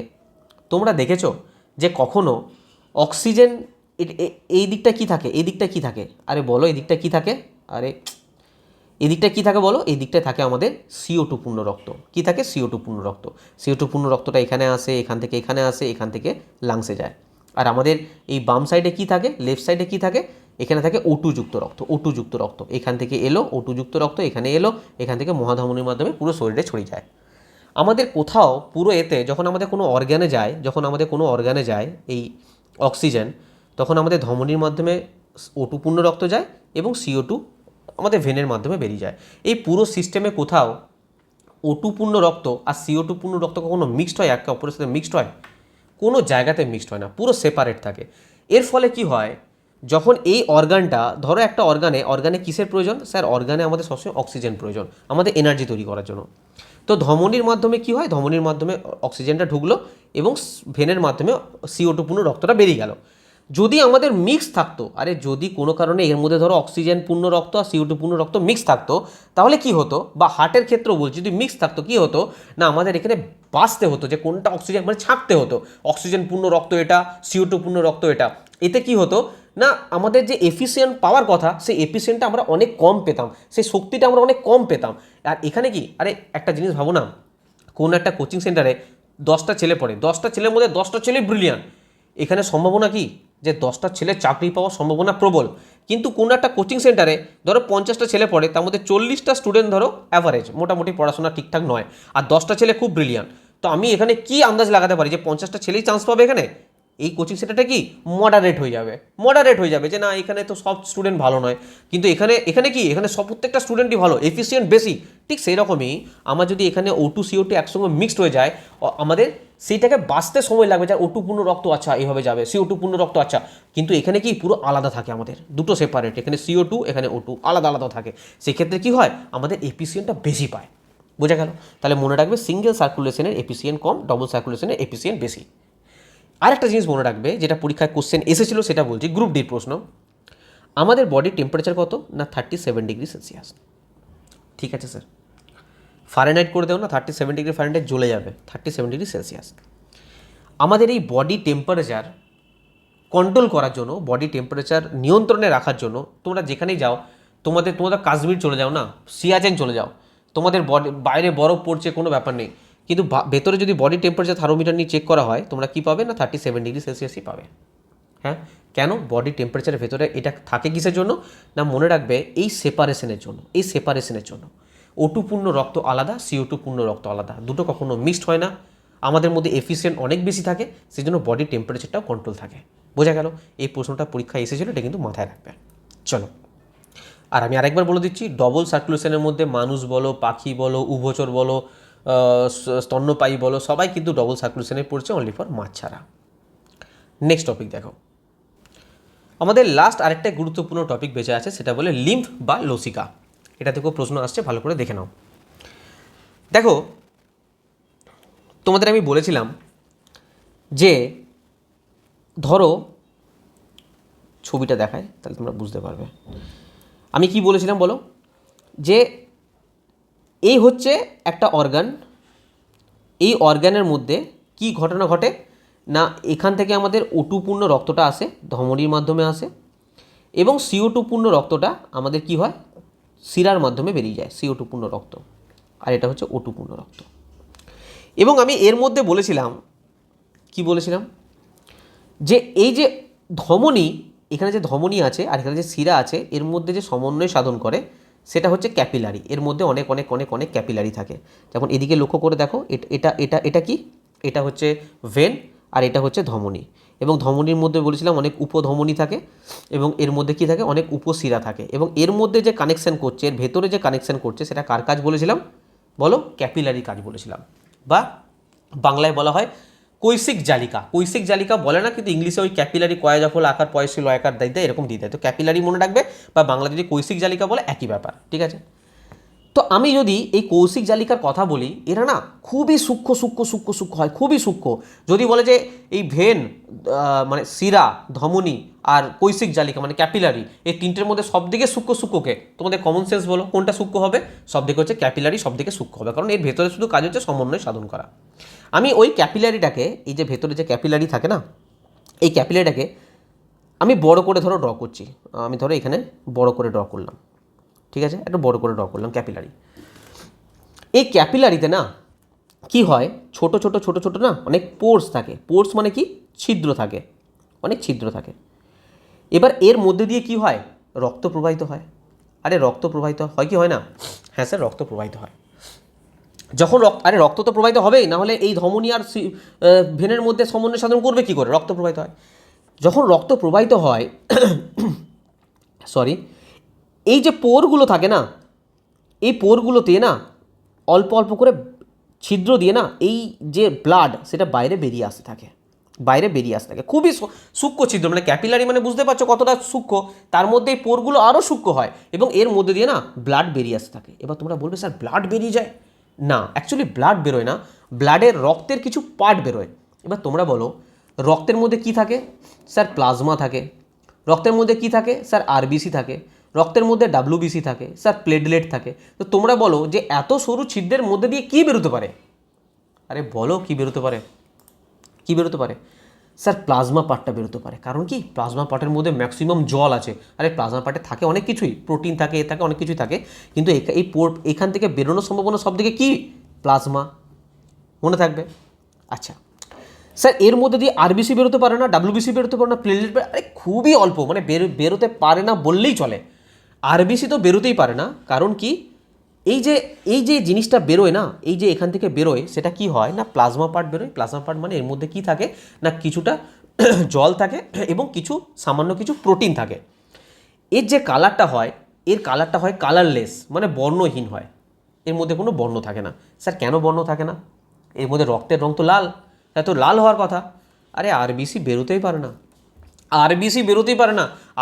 তোমরা দেখেছো যে কখনো অক্সিজেন এই দিকটা কি থাকে, এই দিকটা কি থাকে, আরে বলো এই দিকটা কি থাকে, আরে এই দিকটা কী থাকে বলো, এই দিকটায় থাকে আমাদের CO2 পূর্ণ রক্ত। কি থাকে? CO2 পূর্ণ রক্ত। CO2 পূর্ণ রক্তটা এখানে আসে, এখান থেকে এখানে আসে, এখান থেকে লাংসে যায়। আর আমাদের এই বাম সাইডে কি থাকে, লেফট সাইডে কি থাকে, এখানে থাকে O2 যুক্ত রক্ত। O2 যুক্ত রক্ত এখান থেকে এলো, O2 যুক্ত রক্ত এখানে এলো, এখান থেকে মহাধমনির মাধ্যমে পুরো শরীরে ছড়িয়ে যায়। আমাদের কোথাও পুরো এতে যখন আমাদের কোনো অর্গানে যায় এই অক্সিজেন, তখন আমাদের ধমনির মাধ্যমে O2 পূর্ণ রক্ত যায় এবং CO2 আমাদের ভেনের মাধ্যমে বেরিয়ে যায়। এই পুরো সিস্টেমে কোথাও O2 পূর্ণ রক্ত আর CO2 পূর্ণ রক্ত কখনো মিক্সড হয়, একে অপরের সাথে মিক্সড হয়? কোনো জায়গাতে মিক্সড হয় না, পুরো সেপারেট থাকে। এর ফলে কি হয়, যখন এই অর্গানটা, ধরো একটা অর্গানে কিসের প্রয়োজন স্যার? অর্গানে আমাদের সবসময় অক্সিজেন প্রয়োজন, আমাদের এনার্জি তৈরি করার জন্য। তো ধমনির মাধ্যমে কি হয়, ধমনির মাধ্যমে অক্সিজেনটা ঢুকলো এবং ভেনের মাধ্যমে CO2 পূর্ণ রক্তটা বেরিয়ে গেল। যদি আমাদের মিক্স থাকতো, আরে যদি কোনো কারণে এর মধ্যে ধরো অক্সিজেন পূর্ণ রক্ত আর CO2 পূর্ণ রক্ত মিক্স থাকতো, তাহলে কি হতো, বা হার্টের ক্ষেত্রেও বলছি, যদি মিক্স থাকতো কি হতো না, আমাদের এখানে বাঁচতে হতো যে কোনটা অক্সিজেন, মানে ছাঁকতে হতো অক্সিজেন পূর্ণ রক্ত এটা, CO2 পূর্ণ রক্ত এটা। এতে কি হতো না, আমাদের যে এফিসিয়েন্ট পাওয়ার কথা সেই এফিসিয়েন্টটা আমরা অনেক কম পেতাম, সেই শক্তিটা আমরা অনেক কম পেতাম। আর এখানে কি, আরে একটা জিনিস ভাবো না, কোন একটা কোচিং সেন্টারে 10টা ছেলে পড়ে, 10টা ছেলের মধ্যে 10টা ছেলে ব্রিলিয়ান্ট, এখানে সম্ভাবনা কি যে 10টা ছেলে চাকরি পাওয়ার সম্ভাবনা প্রবল। কিন্তু কোনো একটা কোচিং সেন্টারে ধরো 50টা ছেলে পড়ে, তার মধ্যে 40টা স্টুডেন্ট ধরো অ্যাভারেজ, মোটামুটি পড়াশোনা ঠিকঠাক নয়, আর 10টা ছেলে খুব ব্রিলিয়ান্ট। তো আমি এখানে কি আন্দাজ লাগাতে পারি যে 50টা ছেলেই চান্স পাবে এখানে? এই কোচিং সেন্টারটা কি মডারেট হয়ে যাবে যে না, এখানে তো সব স্টুডেন্ট ভালো নয়, কিন্তু এখানে এখানে কি, এখানে সব প্রত্যেকটা স্টুডেন্টই ভালো, এফিসিয়েন্ট বেশি। ঠিক সেই রকমই আমার যদি এখানে O2 CO2 একসঙ্গে মিক্সড হয়ে যায়, আমাদের সেইটাকে বাঁচতে সময় লাগবে, যার O2 পূর্ণ রক্ত আচ্ছা এইভাবে যাবে, CO2 পূর্ণ রক্ত আচ্ছা, কিন্তু এখানে কি পুরো আলাদা থাকে, আমাদের দুটো সেপারেট, এখানে CO2 এখানে O2 আলাদা আলাদা থাকে। সেক্ষেত্রে কি হয়, আমাদের এফিসিয়েন্টটা বেশি পায়। বোঝা গেল? তাহলে মনে রাখবে, সিঙ্গেল সার্কুলেশনের এফিসিয়েন্ট কম, ডবল সার্কুলেশনের এফিসিয়েন্ট বেশি। আর একটা জিনিস মনে রাখবে, যেটা পরীক্ষায় কোশ্চেন এসেছিল, সেটা বলছি, গ্রুপ ডির প্রশ্ন। আমাদের বডির টেম্পারেচার কত না 37°C। ঠিক আছে স্যার, ফারেনহাইট করে দেও না, 37° ফারেনহাইট জ্বলে যাবে, 37°C। আমাদের এই বডি টেম্পারেচার কন্ট্রোল করার জন্য, বডি টেম্পারেচার নিয়ন্ত্রণে রাখার জন্য, তোমরা যেখানেই যাও, তোমাদের কাশ্মীর চলে যাও না, সিয়াচেন চলে যাও, তোমাদের বডি বাইরে বরফ পড়ছে, কোনো ব্যাপার নেই, কিন্তু ভেতরে যদি বডি টেম্পারেচার থার্মোমিটার নিয়ে চেক করা হয়, তোমরা কী পাবে না 37°C পাবে। হ্যাঁ, কেন? বডি টেম্পারেচারের ভেতরে এটা থাকে কিসের জন্য না, মনে রাখবে এই সেপারেশনের জন্য। O2 পূর্ণ রক্ত আলাদা, CO2 পূর্ণ রক্ত আলাদা, দুটো কখনো মিক্সড হয় না, আমাদের মধ্যে এফিসিয়েন্ট অনেক বেশি থাকে, সেই জন্য বডি টেম্পারেচারটাও কন্ট্রোল থাকে। বোঝা গেল? এই প্রশ্নটা পরীক্ষায় এসেছিল, এটা কিন্তু মাথায় রাখবে। চলো, আর আমি আরেকবার বলে দিচ্ছি, ডবল সার্কুলেশনের মধ্যে মানুষ বলো, পাখি বলো, উভচর বলো, স্তন্যপায়ী বলো, সবাই কিন্তু ডবল সার্কুলেশনে পড়ছে, অনলি ফর মাছ ছাড়া। নেক্সট টপিক দেখো, আমাদের লাস্ট আরেকটা গুরুত্বপূর্ণ টপিক বেঁচে আছে, সেটা বলে লিম্ফ বা লসিকা। এটা থেকেও প্রশ্ন আসছে, ভালো করে দেখে নাও। দেখো, তোমাদের আমি বলেছিলাম যে ধরো, ছবিটা দেখায় তাহলে তোমরা বুঝতে পারবে আমি কি বলেছিলাম। বলো, যে এই হচ্ছে একটা অর্গান, এই অর্গানের মধ্যে কি ঘটনা ঘটে না, এখান থেকে আমাদের O2 পূর্ণ রক্তটা আসে, ধমনির মাধ্যমে আসে, এবং CO2 পূর্ণ রক্তটা আমাদের কি হয়, শিরার মাধ্যমে বেরিয়ে যায়, CO2 পূর্ণ রক্ত, আর এটা হচ্ছে O2 পূর্ণ রক্ত। এবং আমি এর মধ্যে বলেছিলাম, কি বলেছিলাম, যে এই যে ধমনী, এখানে যে ধমনী আছে আর এখানে যে শিরা আছে, এর মধ্যে যে সমন্বয় সাধন করে সেটা হচ্ছে ক্যাপিলারি। এর মধ্যে অনেক অনেক অনেক অনেক ক্যাপিলারি থাকে। যেমন এদিকে লক্ষ্য করে দেখো, এটা এটা এটা কি, এটা হচ্ছে ভেন, আর এটা হচ্ছে ধমনী। এবং ধমনীর মধ্যে বলেছিলাম অনেক উপধমনী থাকে, এবং এর মধ্যে কি থাকে, অনেক উপশিরা থাকে। এবং এর মধ্যে যে কানেকশন করছে, এর ভেতরে যে কানেকশন করছে, সেটা কার কাজ বলেছিলাম বলো? ক্যাপিলারি কাজ বলেছিলাম, বা বাংলায় বলা হয় কৈশিক জালিকা। কৈশিক জালিকা বলে না, কিন্তু ইংলিশে ওই ক্যাপিলারি কয়াজাফল আকার পয়সি লয়াকার দেয় এরকম দিয়ে দেয়। তো ক্যাপিলারি মনে রাখবে, বা বাংলা যদি কৈশিক জালিকা বলে একই ব্যাপার। ঠিক আছে, তো আমি যদি এই কৌশিক জালিকার কথা বলি, এরা না খুবই সূক্ষ্ম হয়, খুবই সূক্ষ্ম। যদি বলে যে এই ভেন মানে শিরা, ধমনী আর কৈশিক জালিকা মানে ক্যাপিলারি, এই তিনটের মধ্যে সবদিকে সূক্ষ্মকে তোমাদের কমন সেন্স বলো কোনটা সূক্ষ্ম হবে? সবদিকে হচ্ছে ক্যাপিলারি, সবদিকে সূক্ষ্ম হবে, কারণ এর ভেতরে শুধু কাজ হচ্ছে সমন্বয় সাধন করা। আমি ওই ক্যাপিলারিটাকে, এই যে ভেতরে যে ক্যাপিলারি থাকে না, এই ক্যাপিলারিটাকে আমি বড় করে ধরো ড্র করছি। আমি ধরো এখানে বড় করে ড্র করলাম, ঠিক আছে, একটু বড় করে ড্র করলাম ক্যাপিলারি। এই ক্যাপিলারিতে না কি হয়, ছোট ছোট না অনেক পোর্স থাকে। পোর্স মানে কি? ছিদ্র থাকে, অনেক ছিদ্র থাকে। এবার এর মধ্যে দিয়ে কি হয়? রক্ত প্রবাহিত হয়। আরে রক্ত প্রবাহিত হয় কি হয় না? হ্যাঁ স্যার, রক্ত প্রবাহিত হয়। যখন রক্ত তো প্রবাহিত হবেই, না হলে এই ধমনী আর ভেনের মধ্যে সমন্বয় সাধন করবে কি করে? রক্ত প্রবাহিত হয়। যখন রক্ত প্রবাহিত হয় সরি, এই যে পোরগুলো থাকে না, এই পোরগুলোতে না অল্প অল্প করে ছিদ্র দিয়ে না এই যে ব্লাড সেটা বাইরে বেরিয়ে আসতে থাকে, খুবই সূক্ষ্ম ছিদ্র। মানে ক্যাপিলারি মানে বুঝতে পারছো কতটা সূক্ষ্ম, তার মধ্যে এই পোরগুলো আরও সূক্ষ্ম হয় এবং এর মধ্যে দিয়ে না ব্লাড বেরিয়ে আসতে থাকে। এবার তোমরা বলবে স্যার ব্লাড বেরিয়ে যায়? না, অ্যাকচুয়ালি ব্লাড বেরোয় না, ব্লাডের রক্তের কিছু পার্ট বেরোয়। এবার তোমরা বলো রক্তের মধ্যে কি থাকে? স্যার প্লাজমা থাকে। রক্তের মধ্যে কি থাকে? স্যার আরবিসি থাকে। রক্তের মধ্যে ডাব্লিউবিসি থাকে। স্যার প্লেটলেট থাকে। তো তোমরা বলো যে এত সরু ছিদ্রের মধ্যে দিয়ে কী বেরোতে পারে? আরে বলো কী বেরোতে পারে? কী বেরোতে পারে? স্যার প্লাজমা পার্টটা বেরোতে পারে। কারণ কি? প্লাজমা পার্টের মধ্যে ম্যাক্সিমাম জল আছে। আরে প্লাজমা পার্টে থাকে অনেক কিছুই, প্রোটিন থাকে, এ থাকে, অনেক কিছুই থাকে, কিন্তু এই এখান থেকে বেরোনোর সম্ভাবনা সব দিকে কী? প্লাজমা। মনে থাকবে। আচ্ছা স্যার এর মধ্যে দিয়ে আরবিসি বেরোতে পারে না, ডাব্লিউবিসি বেরোতে পারে না, প্লেটলেট, আরে খুবই অল্প, মানে বেরোতে পারে না বললেই চলে। আরবিসি তো বেরোতেই পারে না, কারণ কি? এই যে জিনিসটা বেরোয় না, এই যে এখান থেকে বেরোয়, সেটা কি হয় না প্লাজমা পার্ট বেরোয়। প্লাজমা পার্ট মানে এর মধ্যে কি থাকে না কিছুটা জল থাকে এবং সামান্য কিছু প্রোটিন থাকে। এর যে কালারটা হয়, এর কালারটা হয় কালারলেস, মানে বর্ণহীন হয়। এর মধ্যে কোনো বর্ণ থাকে না। স্যার কেন বর্ণ থাকে না? এর মধ্যে রক্তের রং তো লাল, তাই তো লাল হওয়ার কথা। আরে আরবিসি বেরোতেই পারে না,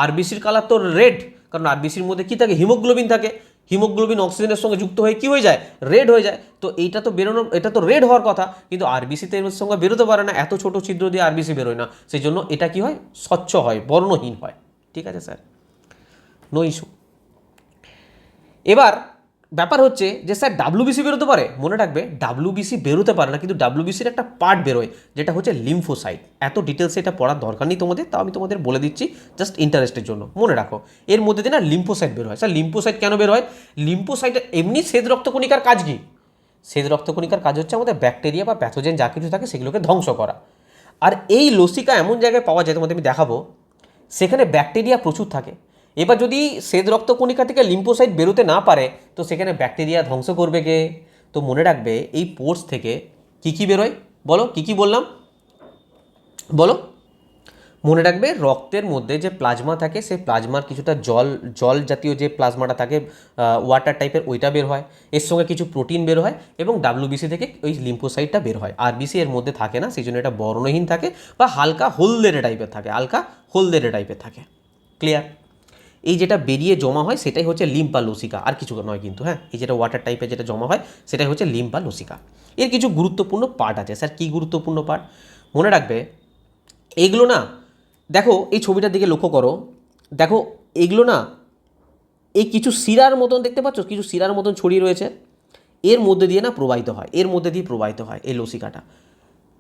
আরবিসির কালার তো রেড, কারণ আরবিসির মধ্যে কি থাকে? হিমোগ্লোবিন থাকে। হিমোগ্লোবিন অক্সিজেনের সঙ্গে যুক্ত হয়ে কি হয়ে যায়? রেড হয়ে যায়। তো এটা তো রেড হওয়ার কথা, কিন্তু আরবিসিতে এর সঙ্গে বেরোতে পারে না, এত ছোট ছিদ্র দিয়ে আরবিসি বেরোয় না, সেই জন্য এটা কি হয়? স্বচ্ছ হয়, বর্ণহীন হয়। ঠিক আছে স্যার, নো ইস্যু। এবার ব্যাপার হচ্ছে যে স্যার ডাব্লিউবিসি বেরোতে পারে। মনে রাখবে ডাব্লিউবিসি বেরোতে পারে না, কিন্তু ডাব্লিউবিসির একটা পার্ট বেরোয় যেটা হচ্ছে লিম্ফোসাইট। এত ডিটেলসে এটা পড়ার দরকার নেই তোমাদের, তাও আমি তোমাদের বলে দিচ্ছি জাস্ট ইন্টারেস্টের জন্য। মনে রাখো এর মধ্যে দিয়ে না লিম্ফোসাইট বের হয়। স্যার লিম্ফোসাইট কেন বের হয়? লিম্ফোসাইটের এমনি শ্বেত রক্তকণিকার কাজ কি? শ্বেত রক্তকণিকার কাজ হচ্ছে আমাদের ব্যাকটেরিয়া বা প্যাথোজেন যা কিছু থাকে সেগুলোকে ধ্বংস করা। আর এই লসিকা এমন জায়গায় পাওয়া যায়, তোমাদের আমি দেখাবো, সেখানে ব্যাকটেরিয়া প্রচুর থাকে। এবার যদি শ্বেত রক্তকণিকা থেকে লিম্ফোসাইট বেরোতে না পারে, তো সেখানে ব্যাকটেরিয়া ধ্বংস করবে কে? তো মনে রাখবে এই পোর্স থেকে কি বেরোয়? বলো কি বললাম? বলো। মনে রাখবে রক্তের মধ্যে যে প্লাজমা থাকে, সেই প্লাজমার কিছুটা জল জাতীয় যে প্লাজমাটা থাকে, ওয়াটার টাইপের, ওইটা বের হয়। এর সঙ্গে কিছু প্রোটিন বের হয় এবং ডাব্লিউবিসি থেকে ওই লিম্ফোসাইটটা বের হয়। আরবিসি এর মধ্যে থাকে না, সেই জন্য এটা বর্ণহীন থাকে বা হালকা হলদেরে টাইপের থাকে। ক্লিয়ার? এই যেটা বেরিয়ে জমা হয় সেটাই হচ্ছে লিম্ফ বা লসিকা, আর কিছু নয় কিন্তু। হ্যাঁ, এই যেটা ওয়াটার টাইপের যেটা জমা হয় সেটাই হচ্ছে লিম্ফ বা লসিকা। এর কিছু গুরুত্বপূর্ণ পার্ট আছে। স্যার কী গুরুত্বপূর্ণ পার্ট? মনে রাখবে এইগুলো না, দেখো এই ছবিটার দিকে লক্ষ্য করো, দেখো এইগুলো না এই কিছু শিরার মতন দেখতে পাচ্ছ, কিছু শিরার মতন ছড়িয়ে রয়েছে, এর মধ্যে দিয়ে না প্রবাহিত হয়, এই লসিকাটা।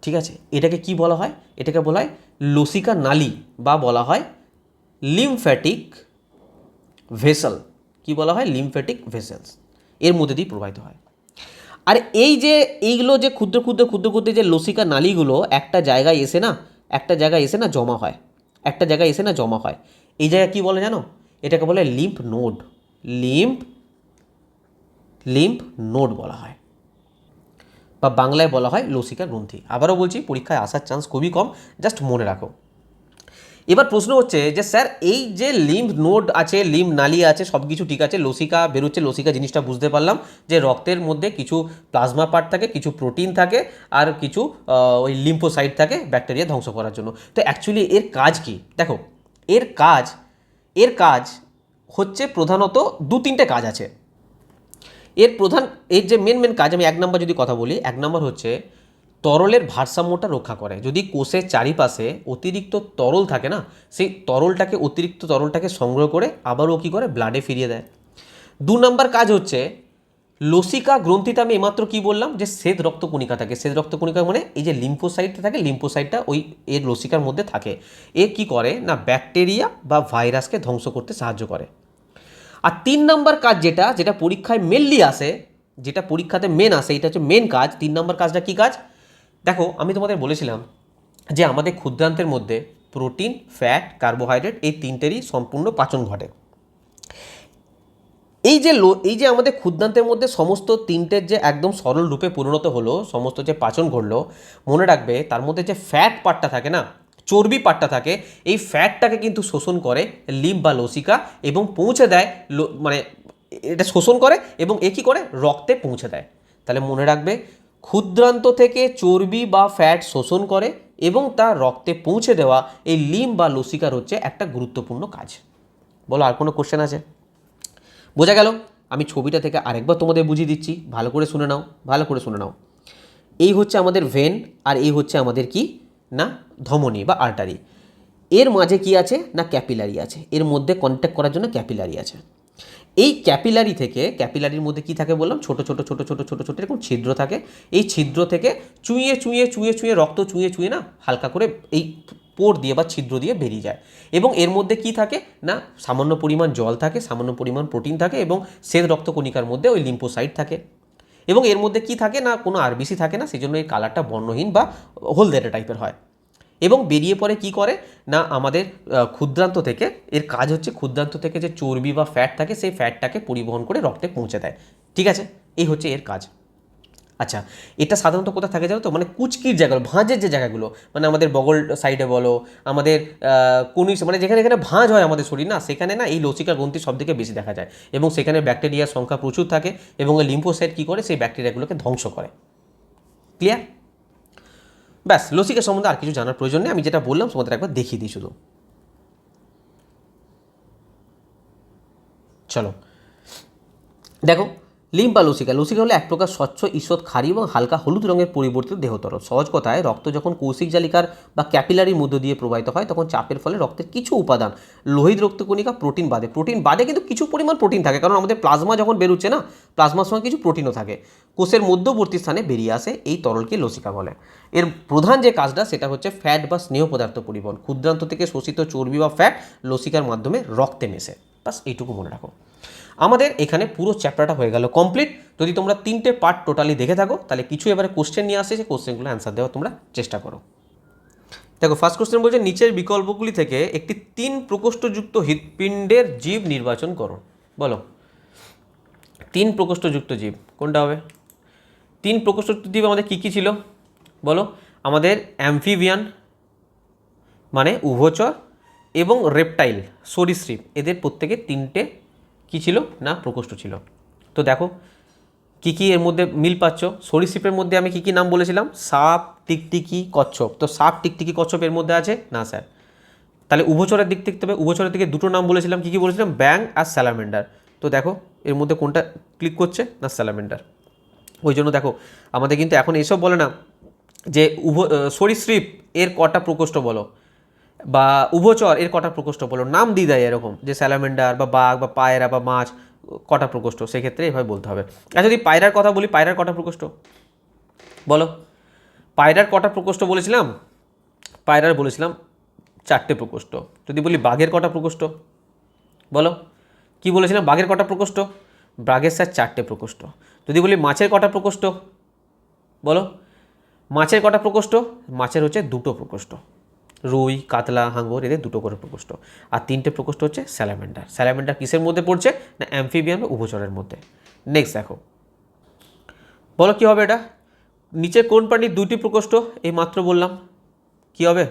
ঠিক আছে, এটাকে কি বলা হয়? এটাকে বলা হয় লসিকা নালী বা বলা হয় লিম্ফ্যাটিক ভেসেল। কি বলা হয়? Lymphatic vessels. এর মধ্যে দিয়ে প্রবাহিত হয়। আর এইগুলো যে ক্ষুদ্র যে লসিকা নালীগুলো একটা জায়গায় এসে না জমা হয়, এই জায়গায় কি বলে জানো? এটাকে বলে লিম্ফ নোড বলা হয়, বা বাংলায় বলা হয় লসিকা গ্রন্থি। আবারও বলছি, পরীক্ষায় আসার চান্স খুবই কম, জাস্ট মনে রাখো। এবার প্রশ্ন হচ্ছে যে স্যার এই যে লিম্ফ নোড আছে, লিম্ফ নালী আছে, সব কিছু ঠিক আছে, লসিকা বেরোচ্ছে, লসিকা জিনিসটা বুঝতে পারলাম যে রক্তের মধ্যে কিছু প্লাজমা পার্ট থাকে, কিছু প্রোটিন থাকে, আর কিছু ওই লিম্ফোসাইট থাকে ব্যাকটেরিয়া ধ্বংস করার জন্য। তো অ্যাকচুয়ালি এর কাজ কি? দেখো এর কাজ হচ্ছে প্রধানত 2-3টে কাজ আছে। এর প্রধান এর যে মেন কাজ, আমি 1 নম্বর যদি কথা বলি, 1 নম্বর হচ্ছে তরলের ভারসাম্যটা রক্ষা করে। যদি কোষের চারিপাশে অতিরিক্ত তরল থাকে না, সেই অতিরিক্ত তরলটাকে সংগ্রহ করে আবারও কী করে, ব্লাডে ফিরিয়ে দেয়। 2 নম্বর কাজ হচ্ছে লসিকা গ্রন্থিতে আমি এইমাত্র কি বললাম, যে শ্বেত রক্তকণিকা থাকে। শ্বেত রক্তকণিকা মানে এই যে লিম্ফোসাইটটা থাকে, লিম্ফোসাইটটা ওই এর লসিকার মধ্যে থাকে। এ কি করে না, ব্যাকটেরিয়া বা ভাইরাসকে ধ্বংস করতে সাহায্য করে। আর 3 নম্বর কাজ যেটা পরীক্ষায় মেনলি আসে, যেটা পরীক্ষাতে মেন আসে, এটা হচ্ছে মেন কাজ। 3 নম্বর কাজটা কি কাজ, দেখো আমি তোমাদের বলেছিলাম যে আমাদের ক্ষুদ্রান্তের মধ্যে প্রোটিন, ফ্যাট, কার্বোহাইড্রেট এই তিনটেরই সম্পূর্ণ পাচন ঘটে। এই যে আমাদের ক্ষুদ্রান্তের মধ্যে সমস্ত তিনটের যে একদম সরল রূপে পরিণত হলো, সমস্ত যে পাচন ঘটলো, মনে রাখবে তার মধ্যে যে ফ্যাট পার্টটা থাকে না, চর্বি পার্টটা থাকে, এই ফ্যাটটাকে কিন্তু শোষণ করে লিম্ফ বা লসিকা এবং পৌঁছে দেয়, মানে এটা শোষণ করে এবং এ কী করে, রক্তে পৌঁছে দেয়। তাহলে মনে রাখবে ক্ষুদ্রান্ত থেকে চর্বি বা ফ্যাট শোষণ করে এবং তা রক্তে পৌঁছে দেওয়া এই লিম্ফ বা লসিকার হচ্ছে একটা গুরুত্বপূর্ণ কাজ। বলো আর কোনো কোশ্চেন আছে? বোঝা গেল? আমি ছবিটা থেকে আরেকবার তোমাদের বুঝিয়ে দিচ্ছি, ভালো করে শুনে নাও, ভালো করে শুনে নাও। এই হচ্ছে আমাদের ভেন আর এই হচ্ছে আমাদের কি না ধমনী বা আর্টারি। এর মাঝে কি আছে না ক্যাপিলারি আছে, এর মধ্যে কন্ট্যাক্ট করার জন্য ক্যাপিলারি আছে। এই ক্যাপিলারির মধ্যে কি থাকে বললাম, ছোট ছোট ছোট ছোট ছোট ছোট এরকম ছিদ্র থাকে। এই ছিদ্র থেকে চুঁয়ে চুঁয়ে চুঁয়ে চুঁয়ে রক্ত চুঁয়ে চুঁয়ে না হালকা করে এই পোর দিয়ে বা ছিদ্র দিয়ে বেরিয়ে যায়। এবং এর মধ্যে কি থাকে না, সামান্য পরিমাণ জল থাকে, সামান্য পরিমাণ প্রোটিন থাকে এবং শ্বেত রক্তকণিকার মধ্যে ওই লিম্ফোসাইট থাকে। এবং এর মধ্যে কি থাকে না, কোনো আরবিসি থাকে না, সেই জন্য এই কালারটা বর্ণহীন বা হলদেটে টাইপের হয়। এবং বেরিয়ে পরে কি করে না, আমাদের ক্ষুদ্রান্ত থেকে, এর কাজ হচ্ছে ক্ষুদ্রান্ত থেকে যে চর্বি বা ফ্যাট থাকে সেই ফ্যাটটাকে পরিবহন করে রক্তে পৌঁছে দেয়। ঠিক আছে, এই হচ্ছে এর কাজ। আচ্ছা, এটা সাধারণত কোথায় থাকে জানো তো, মানে কুচকির জায়গাগুলো, ভাঁজের যে জায়গাগুলো, মানে আমাদের বগল সাইডে বলো, আমাদের কনিস, মানে যেখানে যেখানে ভাঁজ হয় আমাদের শরীর না, সেখানে না এই লসিকা গ্রন্থি সবথেকে বেশি দেখা যায় এবং সেখানে ব্যাকটেরিয়ার সংখ্যা প্রচুর থাকে এবং এই লিম্ফোসাইট কী করে, সেই ব্যাকটেরিয়াগুলোকে ধ্বংস করে। ক্লিয়ার? ব্যাস, লসিকা সম্বন্ধে আর কিছু জানার প্রয়োজন নেই, আমি যেটা বললাম তোমাদের একবার দেখিয়ে দিই শুধু। চলো দেখো, লিম্ফ বা লসিকা হলো এক প্রকার স্বচ্ছ ঈষৎ ক্ষারীয় এবং হালকা হলুদ রঙের পরিবর্তিত দেহতরল। সহজ কথায়, রক্ত যখন কৌশিক জালিকার বা ক্যাপিলারির মধ্য দিয়ে প্রবাহিত হয় তখন চাপের ফলে রক্তের কিছু উপাদান, লোহিত রক্তকণিকা, প্রোটিন বাদে কিন্তু কিছু পরিমাণ প্রোটিন থাকে, কারণ আমাদের প্লাজমা যখন বেরোচ্ছে না, প্লাজমার সঙ্গে কিছু প্রোটিনও থাকে, কোষের মধ্যবর্তী স্থানে বেরিয়ে আসে। এই তরলকে লসিকা বলে। এর প্রধান যে কাজটা সেটা হচ্ছে ফ্যাট বা স্নেহ পদার্থ পরিবহন। ক্ষুদ্রান্ত থেকে শোষিত চর্বি বা ফ্যাট লসিকার মাধ্যমে রক্তে মেশে। বাস এইটুকু মনে রাখো। আমাদের এখানে পুরো চ্যাপ্টারটা হয়ে গেল কমপ্লিট। যদি তোমরা 3টে পার্ট টোটালি দেখে থাকো তাহলে কিছু এবারে কোশ্চেন নিয়ে আসে, সেই কোশ্চেনগুলো অ্যান্সার দেওয়ার তোমরা চেষ্টা করো। দেখো, ফার্স্ট কোশ্চেন বলছে নিচের বিকল্পগুলি থেকে একটি 3 প্রকোষ্ঠযুক্ত হৃৎপিণ্ডের জীব নির্বাচন করো। বলো 3 প্রকোষ্ঠযুক্ত জীব কোনটা হবে? 3 প্রকোষ্ঠযুক্ত জীব আমাদের কী কী ছিল বলো? আমাদের অ্যাম্ফিবিয়ান মানে উভচর এবং রেপটাইল সরীসৃপ, এদের প্রত্যেকে 3টে কী ছিল না প্রকোষ্ঠ ছিল। তো দেখো কী কী এর মধ্যে মিল পাচ্ছ। সরীসৃপের মধ্যে আমি কী কী নাম বলেছিলাম? সাপ, টিকটিকি, কচ্ছপ। তো সাপ, টিকটিকি, কচ্ছপ এর মধ্যে আছে না স্যার? তাহলে উভচরের দিক থেকে, তবে উভচরের দিকে 2টো নাম বলেছিলাম, কী কী বলেছিলাম? ব্যাং আর স্যালামেন্ডার। তো দেখো এর মধ্যে কোনটা ক্লিক করছে না স্যালামেন্ডার। ওই জন্য দেখো আমাদের কিন্তু এখন এসব বলে না যে সরীসৃপ এর কটা প্রকোষ্ঠ বলো বা উভচর এর কটা প্রকোষ্ঠ বলো, নাম দিয়ে দেয় এরকম যে স্যালামেন্ডার বা বাঘ বা পায়রা বা মাছ কটা প্রকোষ্ঠ, সেক্ষেত্রে এভাবে বলতে হবে। আর যদি পায়রার কথা বলি, পায়রার কটা প্রকোষ্ঠ বলো? পায়রার কটা প্রকোষ্ঠ বলেছিলাম? পায়রার বলেছিলাম 4টে প্রকোষ্ঠ। যদি বলি বাঘের কটা প্রকোষ্ঠ বলো? কি বলেছিলাম? বাঘের কটা প্রকোষ্ঠ? বাঘের স্যার 4টে প্রকোষ্ঠ। যদি বলি মাছের কটা প্রকোষ্ঠ বলো? মাছের কটা প্রকোষ্ঠ? মাছের হচ্ছে 2টো প্রকোষ্ঠ। রুই, কাতলা, হাঙ্গর এদের 2টো করে প্রকোষ্ঠ। আর 3টে প্রকোষ্ঠ হচ্ছে স্যালামেন্ডার। স্যালামেন্ডার কিসের মধ্যে পড়ছে না অ্যাম্ফিবিয়ান বা উভচরের মধ্যে। নেক্সট দেখো, বলো কি হবে এটা? নিচে কোন প্রাণীর 2টি প্রকোষ্ঠ? এই মাত্র বললাম, কি হবে?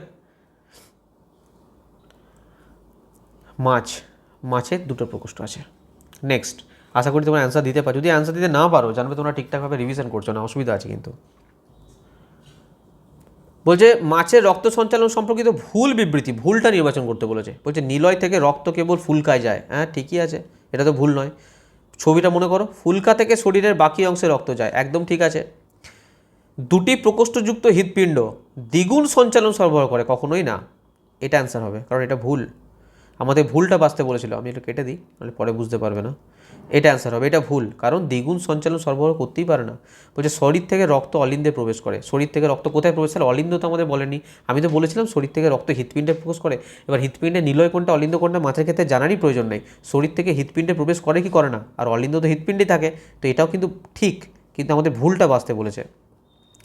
মাছ, মাছের 2টো প্রকোষ্ঠ আছে। নেক্সট, আশা করি তোমরা অ্যান্সার দিতে পারো। যদি অ্যান্সার দিতে না পারো জানবে তোমরা ঠিকঠাকভাবে রিভিশন করছো না, অসুবিধা আছে কিন্তু। বলছে মাছের রক্ত সঞ্চালন সম্পর্কিত ভুল বিবৃতি, ভুলটা নির্বাচন করতে বলেছে। বলছে নিলয় থেকে রক্ত কেবল ফুলকায় যায়। হ্যাঁ ঠিকই আছে, এটা তো ভুল নয়। ছবিটা মনে করো, ফুলকা থেকে শরীরের বাকি অংশে রক্ত যায়, একদম ঠিক আছে। দুটি প্রকোষ্ঠযুক্ত হৃৎপিণ্ড দ্বিগুণ সঞ্চালন সরবরাহ করে, কখনোই না, এটা অ্যান্সার হবে, কারণ এটা ভুল। আমাদের ভুলটা বাঁচতে বলেছিল, আমি এটা কেটে দিই, নাহলে পরে বুঝতে পারবে না। এটা অ্যান্সার হবে, এটা ভুল, কারণ দ্বিগুণ সঞ্চালন সরবরাহ করতেই পারে না। বলছে শরীর থেকে রক্ত অলিন্দে প্রবেশ করে, শরীর থেকে রক্ত কোথায় প্রবেশ করে? অলিন্দ তো আমাদের বলেনি, আমি তো বলেছিলাম শরীর থেকে রক্ত হৃৎপিণ্ডে প্রবেশ করে। এবার হৃৎপিণ্ডে নিলয় কোনটা অলিন্দ কোনটা মাছের ক্ষেত্রে জানারই প্রয়োজন নেই, শরীর থেকে হৃৎপিণ্ডে প্রবেশ করে কি করে না, আর অলিন্দ তো হৃৎপিণ্ডেই থাকে, তো এটাও কিন্তু ঠিক, কিন্তু আমাদের ভুলটা বাঁচতে বলেছে,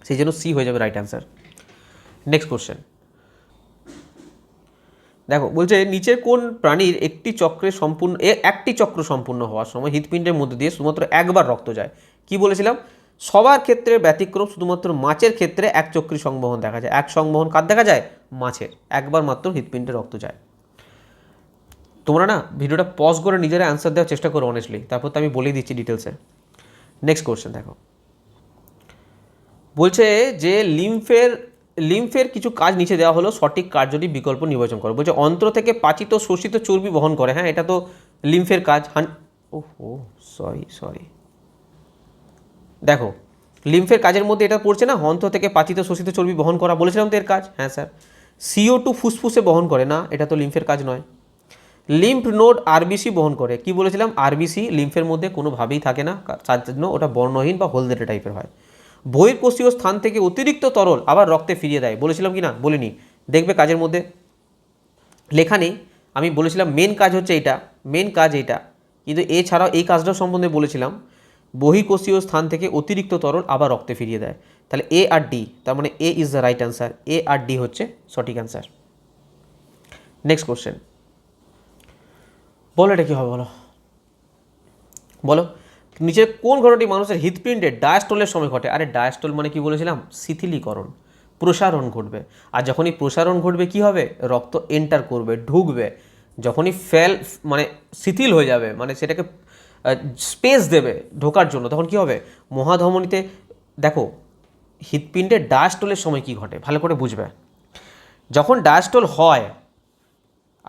সেই জন্য সি হয়ে যাবে রাইট অ্যান্সার। নেক্সট কোশ্চেন দেখো, বলছে নিচের কোন প্রাণীর একটি চক্র সম্পূর্ণ হওয়ার সময় হৃৎপিণ্ডের মধ্যে দিয়ে শুধুমাত্র একবার রক্ত যায়? কি বলেছিলাম, সবার ক্ষেত্রে ব্যতিক্রম, শুধুমাত্র মাছের ক্ষেত্রে এক চক্রী সংবহন দেখা যায়। এক সংবহন কার দেখা যায়? মাছের, একবার মাত্র হৃৎপিণ্ডে রক্ত যায়। তোমরা না ভিডিওটা পজ করে নিজেরা অ্যান্সার দেওয়ার চেষ্টা করো অনেস্টলি, তারপর তো আমি বলেই দিচ্ছি ডিটেলসে। নেক্সট কোশ্চেন দেখো, বলছে যে লিম্ফের কিছু কাজ নিচে দেওয়া হলো, সঠিক কার্যটি বিকল্প নির্বাচন করো। বলছে অন্ত্র থেকে পাচিত শোষিত চর্বি বহন করে, হ্যাঁ এটা তো লিম্ফের কাজ। ওহো সরি দেখো, লিম্ফের কাজের মধ্যে এটা পড়ছে না, অন্ত্র থেকে পাচিত শোষিত চর্বি বহন করা, বলেছিলাম তো এর কাজ, হ্যাঁ স্যার। CO2 ফুসফুসে বহন করে না, এটা তো লিম্ফের কাজ নয়। লিম্ফ নোড আরবিসি বহন করে, কি বলেছিলাম, আরবিসি লিম্ফের মধ্যে কোনোভাবেই থাকে না, তার জন্য ওটা বর্ণহীন বা হলদেটে টাইপের হয়। বহির্কোষীয় স্থান থেকে অতিরিক্ত তরল আবার রক্তে ফিরিয়ে দেয়, বলেছিলাম কি না, বলিনি? দেখবে কাজের মধ্যে লেখা নেই, আমি বলেছিলাম মেন কাজ হচ্ছে এইটা, মেন কাজ এইটা, কিন্তু এছাড়াও এই কাজটাও সম্বন্ধে বলেছিলাম, বহির্কোষীয় স্থান থেকে অতিরিক্ত তরল আবার রক্তে ফিরিয়ে দেয়। তাহলে এ আর ডি, তার মানে A is the right answer, A আর ডি হচ্ছে সঠিক অ্যান্সার। নেক্সট কোশ্চেন, বলো এটা কী হবে, বলো নিচের কোন ঘটনাটি মানুষের হৃৎপিণ্ডে ডায়াস্টোলের সময় ঘটে? আরে ডায়াস্টোল মানে কি বলেছিলাম, শিথিলীকরণ, প্রসারণ ঘটবে। আর যখনই প্রসারণ ঘটবে কি হবে, রক্ত এন্টার করবে, ঢুকবে। যখনই মানে শিথিল হয়ে যাবে, মানে সেটাকে স্পেস দেবে ঢোকার জন্য, তখন কি হবে, মহাধমনীতে দেখো হৃৎপিণ্ডে ডায়াস্টোলের সময় কি ঘটে ভালো করে বুঝবে। যখন ডায়াস্টোল হয়,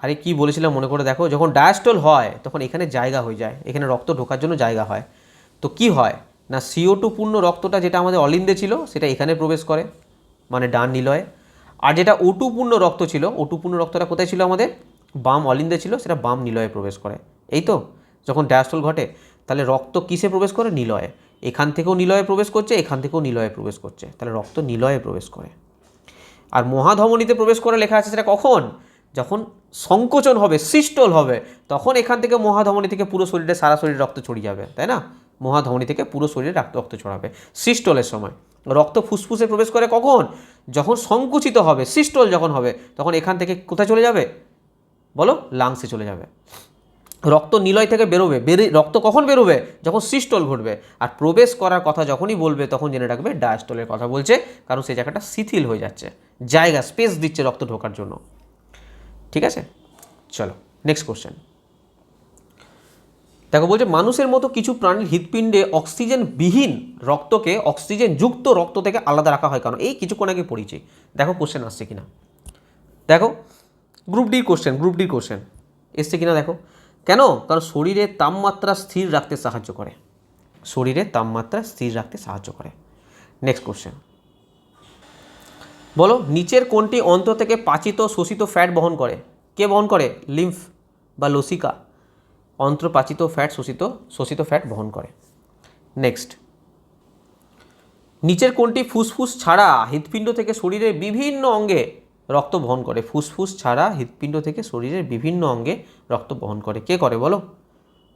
আরে কি বলেছিলাম মনে করে দেখো, যখন ডায়াস্টোল হয় তখন এখানে জায়গা হয়ে যায়, এখানে রক্ত ঢোকার জন্য জায়গা হয়। তো কি হয় না, CO2 পূর্ণ রক্তটা যেটা আমাদের অলিন্দে ছিল সেটা এখানে প্রবেশ করে, মানে ডান নিলয়ে। আর যেটা O2 পূর্ণ রক্ত ছিল, O2 পূর্ণ রক্তটা কোথায় ছিল আমাদের, বাম অলিন্দে ছিল, সেটা বাম নিলয়ে প্রবেশ করে। এই তো যখন ডায়াস্টোল ঘটে, তাহলে রক্ত কিসে প্রবেশ করে, নিলয়ে। এখান থেকেও নিলয়ে প্রবেশ করছে, এখান থেকেও নিলয়ে প্রবেশ করছে, তাহলে রক্ত নিলয়ে প্রবেশ করে। আর মহাধমনীতে প্রবেশ করে লেখা আছে সেটা কখন, যখন সংকোচন হবে, সিস্টোল হবে, তখন এখান থেকে মহাধমনী থেকে পুরো শরীরে সারা শরীরে রক্ত ছড়িয়ে যাবে, তাই না? মহাধমনী থেকে পুরো শরীরে রক্ত ছড়াবে সিস্টোলের সময়। রক্ত ফুসফুসে প্রবেশ করে কখন, যখন সংকুচিত হবে, সিস্টোল যখন হবে, তখন এখান থেকে কোথায় চলে যাবে বলো, লাংসে চলে যাবে। রক্ত নিলয় থেকে বেরোবে, রক্ত কখন বেরোবে, যখন সিস্টোল ঘটবে। আর প্রবেশ করার কথা যখনই বলবে তখন জেনে রাখবে ডায়াস্টোলের কথা বলছে, কারণ সেই জায়গাটা শিথিল হয়ে যাচ্ছে, জায়গা স্পেস দিচ্ছে রক্ত ঢোকার জন্য। ঠিক আছে, চলো নেক্সট কোশ্চেন দেখো, বলছে মানুষের মতো কিছু প্রাণীর হৃৎপিণ্ডে অক্সিজেনবিহীন রক্তকে অক্সিজেন যুক্ত রক্ত থেকে আলাদা রাখা হয়, কারণ এই কিছুক্ষণ আগে পড়িয়েছি। দেখো কোশ্চেন আসছে কিনা, দেখো গ্রুপ ডি কোশ্চেন এসছে কিনা দেখো। কেন, কারণ শরীরের তাপমাত্রা স্থির রাখতে সাহায্য করে, শরীরের তাপমাত্রা স্থির রাখতে সাহায্য করে। নেক্সট কোশ্চেন, বলো নিচের কোনটি অন্ত্র থেকে পাচিত শোষিত ফ্যাট বহন করে? কে বহন করে, লিম্ফ বা লসিকা। অন্ত্র পাচিত ফ্যাট শোষিত ফ্যাট বহন করে। নেক্সট, নিচের কোনটি ফুসফুস ছাড়া হৃৎপিণ্ড থেকে শরীরের বিভিন্ন অঙ্গে রক্ত বহন করে? ফুসফুস ছাড়া হৃৎপিণ্ড থেকে শরীরের বিভিন্ন অঙ্গে রক্ত বহন করে, কে করে বলো,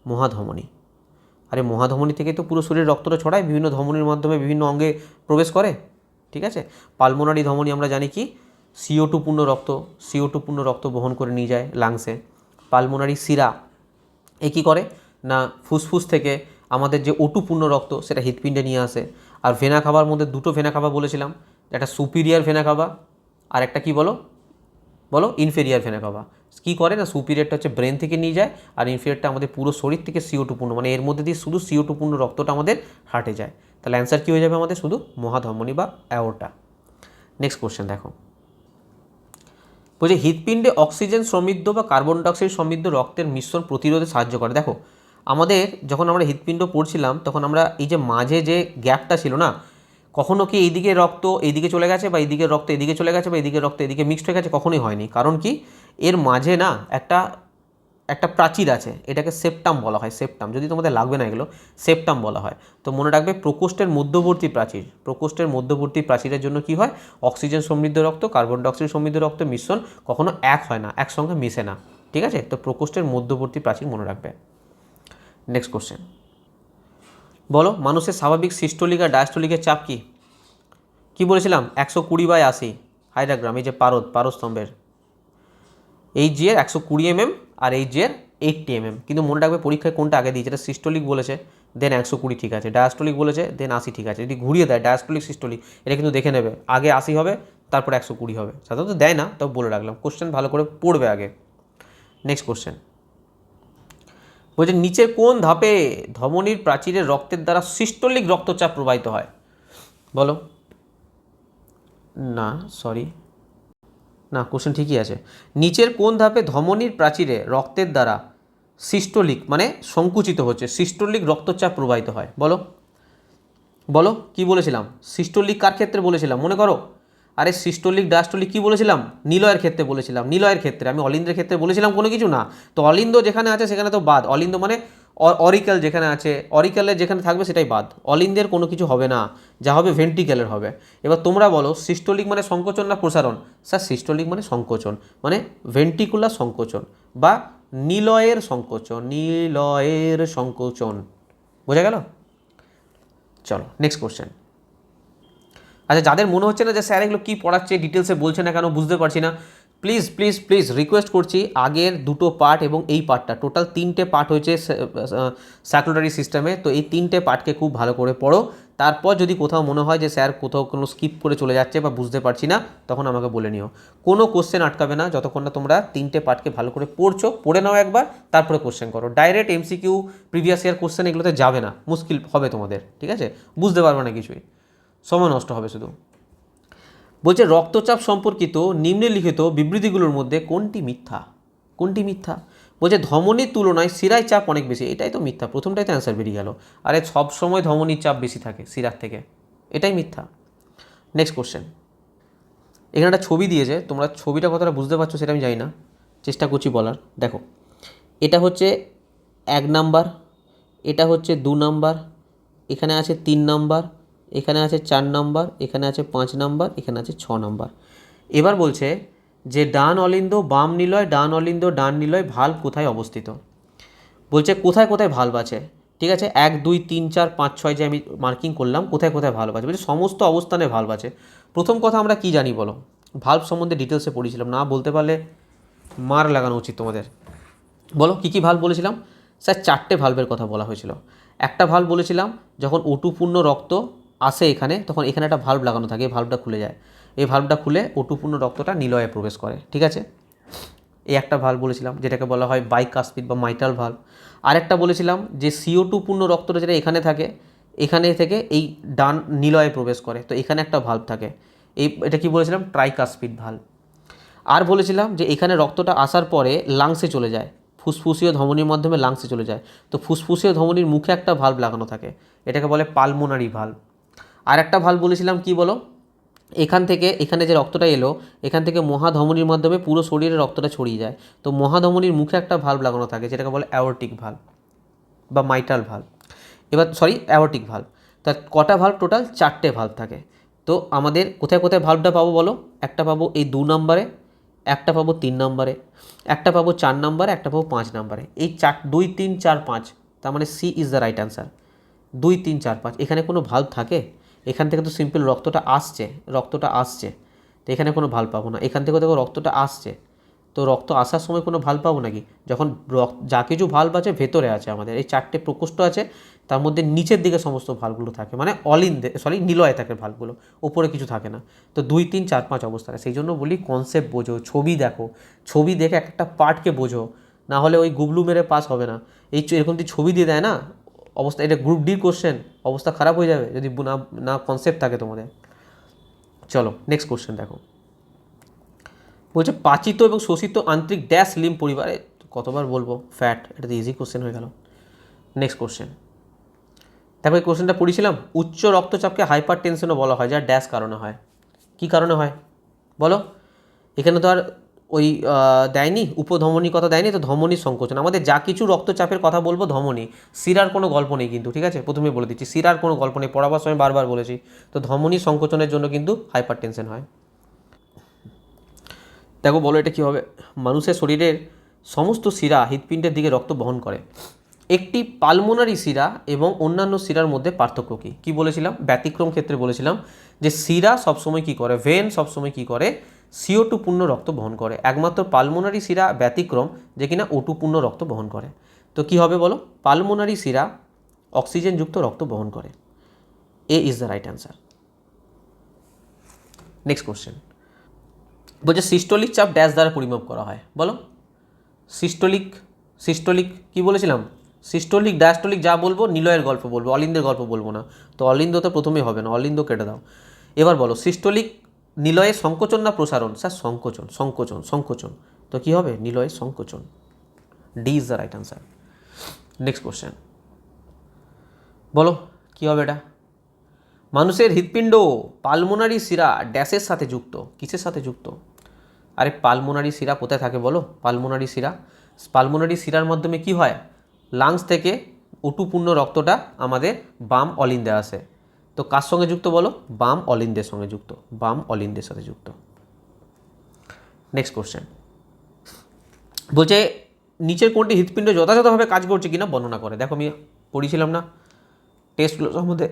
মহাধমনী। আরে মহাধমনী থেকে তো পুরো শরীরের রক্তটা ছড়ায়, বিভিন্ন ধমনীর মাধ্যমে বিভিন্ন অঙ্গে প্রবেশ করে। ঠিক আছে, পালমোনারি ধমনী আমরা জানি কি, CO2 পূর্ণ রক্ত বহন করে নিয়ে যায় লাংসে। পালমোনারি শিরা এ কী করে না, ফুসফুস থেকে আমাদের যে O2 পূর্ণ রক্ত সেটা হৃৎপিণ্ডে নিয়ে আসে। আর ভেনা খাবার মধ্যে দুটো ভেনা খাবার বলেছিলাম, একটা সুপিরিয়ার ভেনা খাবার আর একটা কি বলো ইনফেরিয়ার ভেনা খাবার। কী করে না, সুপিরিয়ারটা হচ্ছে ব্রেন থেকে নিয়ে যায়, আর ইনফেরিয়ারটা আমাদের পুরো শরীর থেকে CO2 পূর্ণ, মানে এর মধ্যে দিয়ে শুধু CO2 পূর্ণ রক্তটা আমাদের হার্টে যায়। তাহলে অ্যান্সার কী হয়ে যাবে আমাদের, শুধু মহাধমনী বা অ্যাওর্টা। নেক্সট কোশ্চেন দেখো, বলছে হৃৎপিণ্ডে অক্সিজেন সমৃদ্ধ বা কার্বন ডাইঅক্সাইড সমৃদ্ধ রক্তের মিশ্রণ প্রতিরোধে সাহায্য করে। দেখো আমাদের যখন আমরা হৃৎপিণ্ড পড়ছিলাম তখন আমরা এই যে মাঝে যে গ্যাপটা ছিল না, কখনো কি এইদিকে রক্ত এইদিকে চলে গেছে বা এইদিকে রক্ত এদিকে চলে গেছে বা এইদিকে রক্ত এদিকে মিক্সড হয়ে গেছে, কখনোই হয়নি। কারণ কি, এর মাঝে না একটা একটা প্রাচীর আছে, এটাকে সেপ্টাম বলা হয়। সেপ্টাম যদি তোমাদের লাগবে না এগুলো, সেপ্টাম বলা হয়। তো মনে রাখবে, প্রকোষ্ঠের মধ্যবর্তী প্রাচীর, প্রকোষ্ঠের মধ্যবর্তী প্রাচীরের জন্য কি হয়, অক্সিজেন সমৃদ্ধ রক্ত কার্বন ডাইঅক্সাইড সমৃদ্ধ রক্ত মিশ্রণ কখনো এক হয় না, একসঙ্গে মিশে না। ঠিক আছে, তো প্রকোষ্ঠের মধ্যবর্তী প্রাচীর মনে রাখবে। নেক্সট কোশ্চেন, বলো মানুষের স্বাভাবিক সিস্টোলিক আর ডায়াস্টোলিকের চাপ কি? কি বলেছিলাম, 120/80 হাইড্রাগ্রাম। এই যে পারস্তম্ভের এই জি এর 120 mm আর এই জি এর 80 mm। কিন্তু মনে রাখবে পরীক্ষায় কোনটা আগে দিয়েছে, এটা সিস্টোলিক বলেছে, দেন 120 ঠিক আছে, ডায়াস্টোলিক বলেছে দেন 80 ঠিক আছে। যদি ঘুরিয়ে দেয় ডায়াস্টোলিক সিস্টোলিক, এটা কিন্তু দেখে নেবে, আগে 80 হবে তারপর 120 হবে। সাধারণত দেয় না, তবে বলে রাখলাম, কোশ্চেন ভালো করে পড়বে আগে। নেক্সট কোশ্চেন বলছে, নিচের কোন ধাপে ধমনীর প্রাচীরের রক্তের দ্বারা সিস্টোলিক রক্তচাপ প্রবাহিত হয়? বলো। না সরি, না কোশ্চেন ঠিকই আছে। নিচের কোন ধাপে ধমনীর প্রাচীরে রক্তের দ্বারা সিস্টোলিক মানে সংকুচিত হচ্ছে সিস্টোলিক রক্তচাপ প্রবাহিত হয়? বলো বলো, কি বলেছিলাম? সিস্টোলিক কার ক্ষেত্রে বলেছিলাম মনে করো? আরে সিস্টোলিক ডায়াস্টোলিক কি বলেছিলাম? নিলয়ের ক্ষেত্রে বলেছিলাম। নিলয়ের ক্ষেত্রে, আমি অলিন্দের ক্ষেত্রে বলেছিলাম কোনো কিছু না। তো অলিন্দ যেখানে আছে সেখানে তো বাদ। অলিন্দ মানে অরিক্যাল যেখানে আছে, অরিক্যালের যেখানে থাকবে সেটাই বাদ। অলিন্দের কোনো কিছু হবে না, যা হবে ভেন্ট্রিক্যালের হবে। এবার তোমরা বলো, সিস্টোলিক মানে সংকোচন না প্রসারণ? স্যার সিস্টোলিক মানে সংকোচন, মানে ভেন্ট্রিকুলার সংকোচন বা নিলয়ের সংকোচন, নিলয়ের সংকোচন। বোঝা গেল? চলো নেক্সট কোশ্চেন। আচ্ছা, যাদের মনে হচ্ছে না যে স্যার এগুলো কী পড়াচ্ছে, ডিটেলসে বলছে না কেন, বুঝতে পারছি না, প্লিজ প্লিজ প্লিজ রিকোয়েস্ট করছি, আগের দুটো পার্ট এবং এই পার্টটা, টোটাল 3টে পার্ট হয়েছে সার্কুলারি সিস্টেমে। তো এই 3টে পার্টকে খুব ভালো করে পড়ো। তারপর যদি কোথাও মনে হয় যে স্যার কোথাও কোনো স্কিপ করে চলে যাচ্ছে বা বুঝতে পারছি না, তখন আমাকে বলে নিও। কোনো কোশ্চেন আটকাবে না যতক্ষণ না তোমরা 3টে পার্টকে ভালো করে পড়ছো। পড়ে নাও একবার, তারপরে কোশ্চেন করো। Direct MCQ, previous year question এগুলোতে যাবে না, মুশকিল হবে তোমাদের। ঠিক আছে, বুঝতে পারবে না কিছুই, সময় নষ্ট হবে শুধু। বলছে রক্তচাপ সম্পর্কিত নিম্নলিখিত বিবৃতিগুলোর মধ্যে কোনটি মিথ্যা? কোনটি মিথ্যা? বলছে ধমনীর তুলনায় শিরায় চাপ অনেক বেশি। এটাই তো মিথ্যা, প্রথমটাই তো অ্যান্সার বেরিয়ে গেল। আরে সব সময় ধমনীর চাপ বেশি থাকে শিরার থেকে, এটাই মিথ্যা। নেক্সট কোশ্চেন, এখানে একটা ছবি দিয়েছে, তোমরা ছবিটা কতটা বুঝতে পারছো সেটা আমি জানি না, চেষ্টা করছি বলার। দেখো, এটা হচ্ছে 1 নাম্বার, এটা হচ্ছে 2 নাম্বার, এখানে আছে 3 নাম্বার, এখানে আছে 4 নাম্বার, এখানে আছে 5 নাম্বার, এখানে আছে 6 নাম্বার। এবার বলছে যে ডান অলিন্দ বাম নিলয়, ডান অলিন্দ ডান নিলয় ভাল্ব কোথায় অবস্থিত? বলছে কোথায় কোথায় ভাল্ব আছে। ঠিক আছে, 1 2 3 4 5 6 যে আমি মার্কিং করলাম, কোথায় কোথায় ভাল্ব আছে, বলছে সমস্ত অবস্থানে ভাল্ব আছে। প্রথম কথা আমরা কি জানি বলো? ভাল্ব সম্বন্ধে ডিটেলসে পড়েছিলাম, না বলতে পারলে মার লাগানো উচিত তোমাদের। বলো কী কী ভাল্ব বলেছিলাম? স্যার 4টে ভাল্বের কথা বলা হয়েছিল। একটা ভাল্ব বলেছিলাম, যখন O2 পূর্ণ রক্ত আসে এখানে, তখন এখানে একটা ভাল্ব লাগানো থাকে, এই ভাল্বটা খুলে যায়, এই ভাল্বটা খুলে O2 পূর্ণ রক্তটা নিলয়ে প্রবেশ করে। ঠিক আছে, এই একটা ভাল্ব বলেছিলাম, যেটাকে বলা হয় বাইকাস্পিড বা মাইটাল ভাল্ব। আরেকটা বলেছিলাম যে CO2 পূর্ণ রক্তটা যেটা এখানে থাকে, এখানে থেকে এই ডান নিলয়ে প্রবেশ করে, তো এখানে একটা ভাল্ব থাকে, এটা কি বলেছিলাম, ট্রাইকাস্পিড ভাল্ব। আর বলেছিলাম যে এখানে রক্তটা আসার পরে লাংসে চলে যায়, ফুসফুসীয় ধমনির মাধ্যমে লাংসে চলে যায়, তো ফুসফুসীয় ধমনির মুখে একটা ভাল্ব লাগানো থাকে, এটাকে বলে পালমোনারি ভাল্ব। আর একটা ভাল্ব বলেছিলাম কি বলো, এখান থেকে এখানে যে রক্তটা এলো, এখান থেকে মহাধমনির মাধ্যমে পুরো শরীরে রক্তটা ছড়িয়ে যায়, তো মহাধমনির মুখে একটা ভাল্ব লাগানো থাকে, যেটাকে বলে অ্যাওর্টিক ভাল্ব বা মাইটাল ভাল্ব। এবার অ্যাওর্টিক ভাল্ব। তার কটা ভাল্ব? টোটাল 4টে ভাল্ব থাকে। তো আমাদের কোথায় কোথায় ভাল্বটা পাবো বলো? একটা পাবো এই 2 নম্বরে, একটা পাবো 3 নম্বরে, একটা পাবো 4 নম্বরে, একটা পাবো 5 নম্বরে। এই 2 3 4 5, তার মানে C is the right answer. 2 3 4 5, এখানে কোনো ভাল্ব থাকে? এখান থেকে তো সিম্পল রক্তটা আসছে, রক্তটা আসছে, তো এখানে কোনো ভাল্ব পাবো না। এখান থেকে দেখো রক্তটা আসছে, তো রক্ত আসার সময় কোনো ভাল্ব পাবো নাকি? যখন যা কিছু ভাল্ব আছে ভেতরে আছে, আমাদের এই 4টে প্রকোষ্ঠ আছে, তার মধ্যে নিচের দিকে সমস্ত ভাল্বগুলো থাকে, মানে নিলয়ে থাকে ভাল্বগুলো, ওপরে কিছু থাকে না। তো 2 3 4 5 অবস্থায়, সেই জন্য বলি কনসেপ্ট বোঝো, ছবি দেখো, ছবি দেখে একটা পার্টকে বোঝো, না হলে ওই গুবলু মেরে পাস হবে না। এরকম যদি ছবি দিয়ে দেয় না অবস্থা, এটা গ্রুপ ডি কোশ্চেন, অবস্থা খারাপ হয়ে যাবে যদি না না কনসেপ্ট থাকে তোমাদের। চলো নেক্সট কোশ্চেন দেখো, বলছে পাচিত এবং শোষিত আন্তরিক ড্যাশ লিম্ফ পরিবারে, কতবার বলবো ফ্যাট, এটা তো ইজি কোশ্চেন হয়ে গেল। নেক্সট কোশ্চেন, দেখো এই কোশ্চেনটা পড়েছিলাম, উচ্চ রক্তচাপকে হাইপার টেনশনও বলা হয়, যা ড্যাশ কারণে হয়। কি কারণে হয় বলো? এখানে তো আর ওই দেয়নি, উপধমনী কথা দেয়নি, তো ধমনী সংকোচন। আমাদের যা কিছু রক্তচাপের কথা বলবো ধমনী, শিরার কোনো গল্প নেই কিন্তু, ঠিক আছে, প্রথমে বলে দিচ্ছি, শিরার কোনো গল্প নেই, পড়াবার সময় বারবার বলেছি। তো ধমনী সংকোচনের জন্য কিন্তু হাইপার টেনশন হয়। দেখো বলো এটা কী হবে? মানুষের শরীরের সমস্ত শিরা হৃৎপিণ্ডের দিকে রক্ত বহন করে। একটি পালমোনারি শিরা এবং অন্যান্য শিরার মধ্যে পার্থক্য কী? কী বলেছিলাম? ব্যতিক্রম ক্ষেত্রে বলেছিলাম যে শিরা সবসময় কী করে, ভেন সবসময় কী করে, CO2 পূর্ণ রক্ত বহন করে। একমাত্র পালমোনারি শিরা ব্যতিক্রম যে কিনা O2 পূর্ণ রক্ত বহন করে। তো কী হবে বলো? পালমোনারি শিরা অক্সিজেনযুক্ত রক্ত বহন করে। A is the right answer. Next question বলছে সিস্টোলিক চাপ ড্যাশ দ্বারা পরিমাপ করা হয়, বলো। সিস্টোলিক কি বলেছিলাম? সিস্টোলিক ডায়াস্টোলিক যা বলবো নিলয়ের গল্প বলবো, অলিন্দের গল্প বলবো না। তো অলিন্দ তো প্রথমেই হবে না, অলিন্দ কেটে দাও। এবার বলো সিস্টোলিক নিলয়ের সংকোচন না প্রসারণ? স্যার সংকোচন, সংকোচন, সংকোচন। তো কি হবে? নিলয়ের সংকোচন। D is the right answer. Next question বলো কি হবে এটা? মানুষের হৃৎপিণ্ড পালমোনারি শিরা ড্যাশের সাথে যুক্ত, কিসের সাথে যুক্ত? আরে পালমোনারি শিরা কোথায় থাকে বলো? পালমোনারি শিরার মাধ্যমে কি হয়? লাংস থেকে O2 পূর্ণ রক্তটা আমাদের বাম অলিন্দে আসে। তো কার সঙ্গে যুক্ত বলো? বাম অলিন্দের সঙ্গে যুক্ত, বাম অলিন্দের সাথে যুক্ত। নেক্সট কোশ্চেন বলছে নিচের কোনটি হৃৎপিণ্ড যথাযথভাবে কাজ করছে কিনা বর্ণনা করে। দেখো আমি পড়িয়েছিলাম না টেস্টগুলো সম্বন্ধে,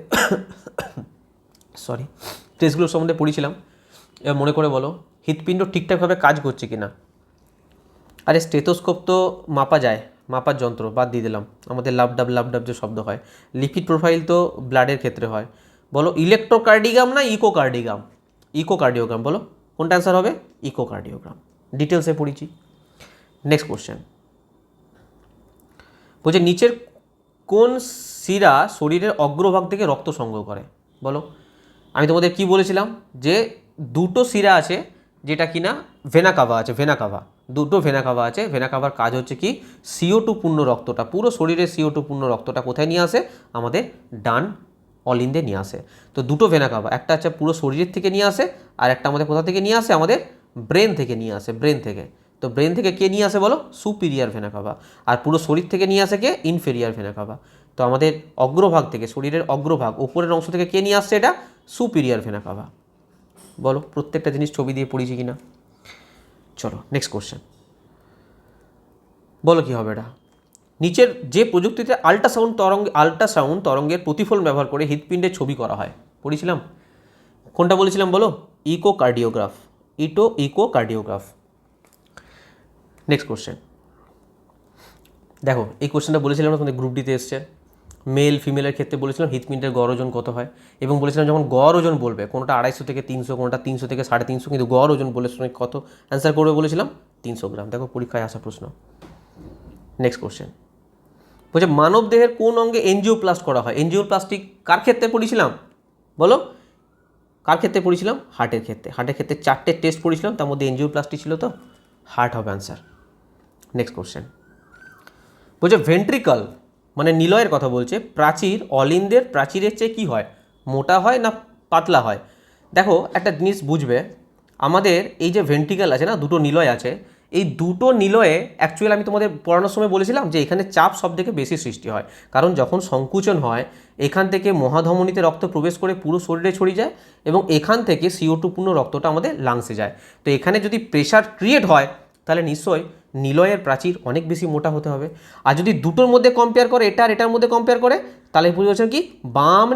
টেস্টগুলো সম্বন্ধে পড়িয়েছিলাম। এবার মনে করে বলো হৃৎপিণ্ড ঠিকঠাকভাবে কাজ করছে কিনা। আরে স্টেথোস্কোপ তো মাপা যায়, মাপার যন্ত্র, বাদ দিয়ে দিলাম। আমাদের লাভ ডাব যে শব্দ হয়। লিপিড প্রোফাইল তো ব্লাডের ক্ষেত্রে হয়। বলো ইলেকট্রোকার্ডিগ্রাম না ইকোকার্ডিগ্রাম? ইকোকার্ডিওগ্রাম বলো কোনটা অ্যান্সার হবে? ইকোকার্ডিওগ্রাম। ডিটেলসে পড়েছি। নেক্সট কোশ্চেন বলছে নিচের কোন শিরা শরীরের অগ্রভাগ থেকে রক্ত সংগ্রহ করে, বলো। আমি তোমাদের কি বলেছিলাম যে দুটো শিরা আছে যেটা কিনা ভেনা কাভা আছে, দুটো ভেনা কাভা আছে। ভেনা কাভার কাজ হচ্ছে কি CO2 পূর্ণ রক্তটা, পুরো শরীরে CO2 পূর্ণ রক্তটা কোথায় নিয়ে আসে? আমাদের ডান অলিন্দে নিয়ে আসে। তো দুটো ভেনা কাভা, একটা হচ্ছে পুরো শরীরের থেকে নিয়ে আসে, আর একটা আমাদের কোথা থেকে নিয়ে আসে? আমাদের ব্রেন থেকে নিয়ে আসে, ব্রেন থেকে। তো ব্রেন থেকে কে নিয়ে আসে বলো? Superior vena CAVA. আর পুরো শরীর থেকে নিয়ে আসে কে? Inferior vena CAVA. তো আমাদের অগ্রভাগ থেকে, শরীরের অগ্রভাগ উপরের অংশ থেকে কে নিয়ে আসছে? এটা সুপিরিয়ার ভেনা কাভা। বলো প্রত্যেকটা জিনিস ছবি দিয়ে পড়িয়েছি কিনা। চলো নেক্সট কোশ্চেন বলো কি হবে এটা? নিচের যে প্রযুক্তিতে আল্ট্রাসাউন্ড তরঙ্গের প্রতিফলন ব্যবহার করে হৃৎপিণ্ডের ছবি করা হয়, পড়েছিলাম। কোনটা বলেছিলাম বলো? ইকোকার্ডিওগ্রাফ। নেক্সট কোশ্চেন দেখো এই কোশ্চেনটা বলেছিলাম না তোমাদের গ্রুপ ডিতে এসছে। মেল ফিমেলের ক্ষেত্রে বলেছিলাম হৃৎপিণ্ডের গড় ওজন কত হয়, এবং বলেছিলাম যখন গড় ওজন বলবে কোনটা 250 থেকে 300, কোনটা 300 থেকে 350, কিন্তু গড় ওজন বলে সময় কত অ্যান্সার করবে বলেছিলাম? 300 গ্রাম। দেখো পরীক্ষায় আসা প্রশ্ন। নেক্সট কোশ্চেন বলছে মানব দেহের কোন অঙ্গে এনজিওপ্লাস্ট করা হয়? এনজিওপ্লাস্টিক কার ক্ষেত্রে পড়েছিলাম বলো? কার ক্ষেত্রে পড়েছিলাম? হার্টের ক্ষেত্রে। হার্টের ক্ষেত্রে 4টে টেস্ট পড়েছিলাম, তার মধ্যে এনজিওপ্লাস্টি ছিল, তো হার্ট হবে অ্যান্সার। নেক্সট কোশ্চেন বলছে ভেন্ট্রিকল মানে নিলয়ের কথা বলছে, প্রাচীর অলিন্দের প্রাচীরের চেয়ে কী হয়? মোটা হয় না পাতলা হয়? দেখো একটা জিনিস বুঝবে, আমাদের এই যে ভেন্ট্রিকল আছে না, দুটো নিলয় আছে, এই দুটো নিলয়ে অ্যাকচুয়ালি আমি তোমাদের পড়ানোর সময় বলেছিলাম যে এখানে চাপ সবথেকে বেশি সৃষ্টি হয়, কারণ যখন সংকুচন হয় এখান থেকে মহাধমনীতে রক্ত প্রবেশ করে পুরো শরীরে ছড়িয়ে যায়, এবং এখান থেকে CO2 পূর্ণ রক্তটা আমাদের লাংসে যায়। তো এখানে যদি প্রেশার ক্রিয়েট হয় তাহলে নিশ্চয়ই নিলয়ের প্রাচীর অনেক বেশি মোটা হতে হবে। আর যদি দুটোর মধ্যে কম্পেয়ার করে, এটা আর এটার মধ্যে কম্পেয়ার করে, তাহলে বুঝেছেন কি বাম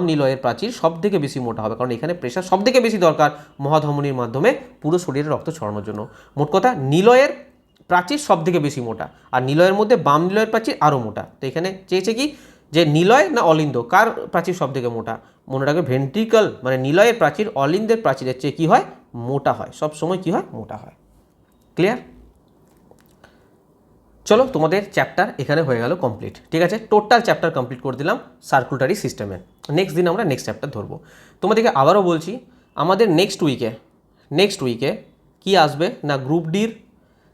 নিলয়ের প্রাচীর সব থেকে বেশি মোটা হবে, কারণ এখানে প্রেশার সব থেকে বেশি দরকার মহাধমনীর মাধ্যমে পুরো শরীরে রক্ত ছড়ানোর জন্য। মোট কথা নিলয়ের প্রাচীর সব থেকে বেশি মোটা, আর নিলয়ের মধ্যে বাম নিলয়ের প্রাচীর আরও মোটা। তো এখানে চেয়েছে কি যে নিলয় না অলিন্দ কার প্রাচীর সব থেকে মোটা? মনে রাখবে ভেন্ট্রিকল মানে নিলয়ের প্রাচীর অলিন্দের প্রাচীরের চেয়ে কী হয়? মোটা হয়, সব সময় কী হয়? মোটা হয়। ক্লিয়ার? চলো তোমাদের চ্যাপ্টার এখানে হয়ে গেল কমপ্লিট, ঠিক আছে, টোটাল চ্যাপ্টার কমপ্লিট করে দিলাম সার্কুলেটারি সিস্টেমের। নেক্সট দিন আমরা নেক্সট চ্যাপ্টার ধরবো। তোমাদেরকে আবারও বলছি আমাদের নেক্সট উইকে কি আসবে না, গ্রুপ ডির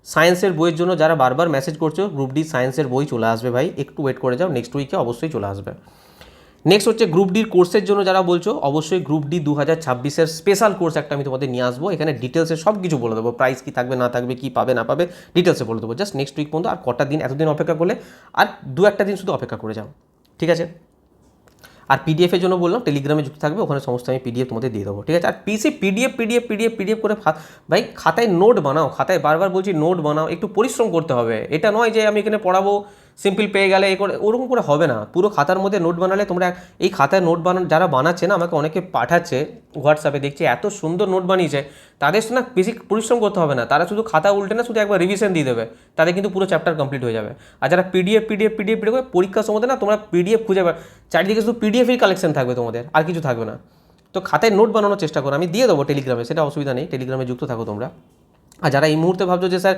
সায়েন্সের বইয়ের জন্য যারা বারবার মেসেজ করছো, গ্রুপ ডি সায়েন্সের বই চলে আসবে ভাই, একটু ওয়েট করে যাও, নেক্সট উইকে অবশ্যই চলে আসবে। নেক্সট হচ্ছে গ্রুপ ডির কোর্সের জন্য যারা বলছো, অবশ্যই গ্রুপ ডি 2026-এর স্পেশাল কোর্স একটা আমি তোমাদের নিয়ে আসবো, এখানে ডিটেলসে সব কিছু বলে দেবো, প্রাইস কী থাকবে না থাকবে, কী পাবে না পাবে, ডিটেলসে বলে দেবো। জাস্ট নেক্সট উইক পর্যন্ত আর কটা দিন, এতদিন অপেক্ষা করলে আর 2-1 দিন শুধু অপেক্ষা করে যাও, ঠিক আছে। আর পিডিএফের জন্য বললাম টেলিগ্রামে যুক্ত থাকবে, ওখানে সমস্ত আমি পিডিএফ তোমাদের দিয়ে দেবো, ঠিক আছে। আর পিডিএফ করে ভাই খাতায় নোট বানাও, খাতায় বারবার বলছি নোট বানাও, একটু পরিশ্রম করতে হবে। এটা নয় যে আমি এখানে পড়াবো সিম্পল পেয়ে গেলে এ করে, ওরকম করে হবে না। পুরো খাতার মধ্যে নোট বানালে তোমরা, এই খাতায় নোট যারা বানাচ্ছে না, আমাকে অনেকে পাঠাচ্ছে হোয়াটসঅ্যাপে, দেখছি এত সুন্দর নোট বানিয়েছে, তাদের না বেশি পরিশ্রম করতে হবে না, তারা শুধু খাতা উল্টে না শুধু একবার রিভিশন দিয়ে দেবে, তাদের কিন্তু পুরো চ্যাপ্টার কমপ্লিট হয়ে যাবে। আর যারা পিডিএফ করে পরীক্ষার সময় না তোমরা পিডিএফ খুঁজে, চারিদিকে শুধু পিডিএফই কালেকশন থাকবে তোমাদের, আর কিছু থাকবে না। তো খাতায় নোট বানানোর চেষ্টা করো, আমি দিয়ে দেবো টেলিগ্রামে, সেটা অসুবিধা নেই, টেলিগ্রামে যুক্ত থাকো তোমরা। আর যারা এই মুহূর্তে ভাবছো যে স্যার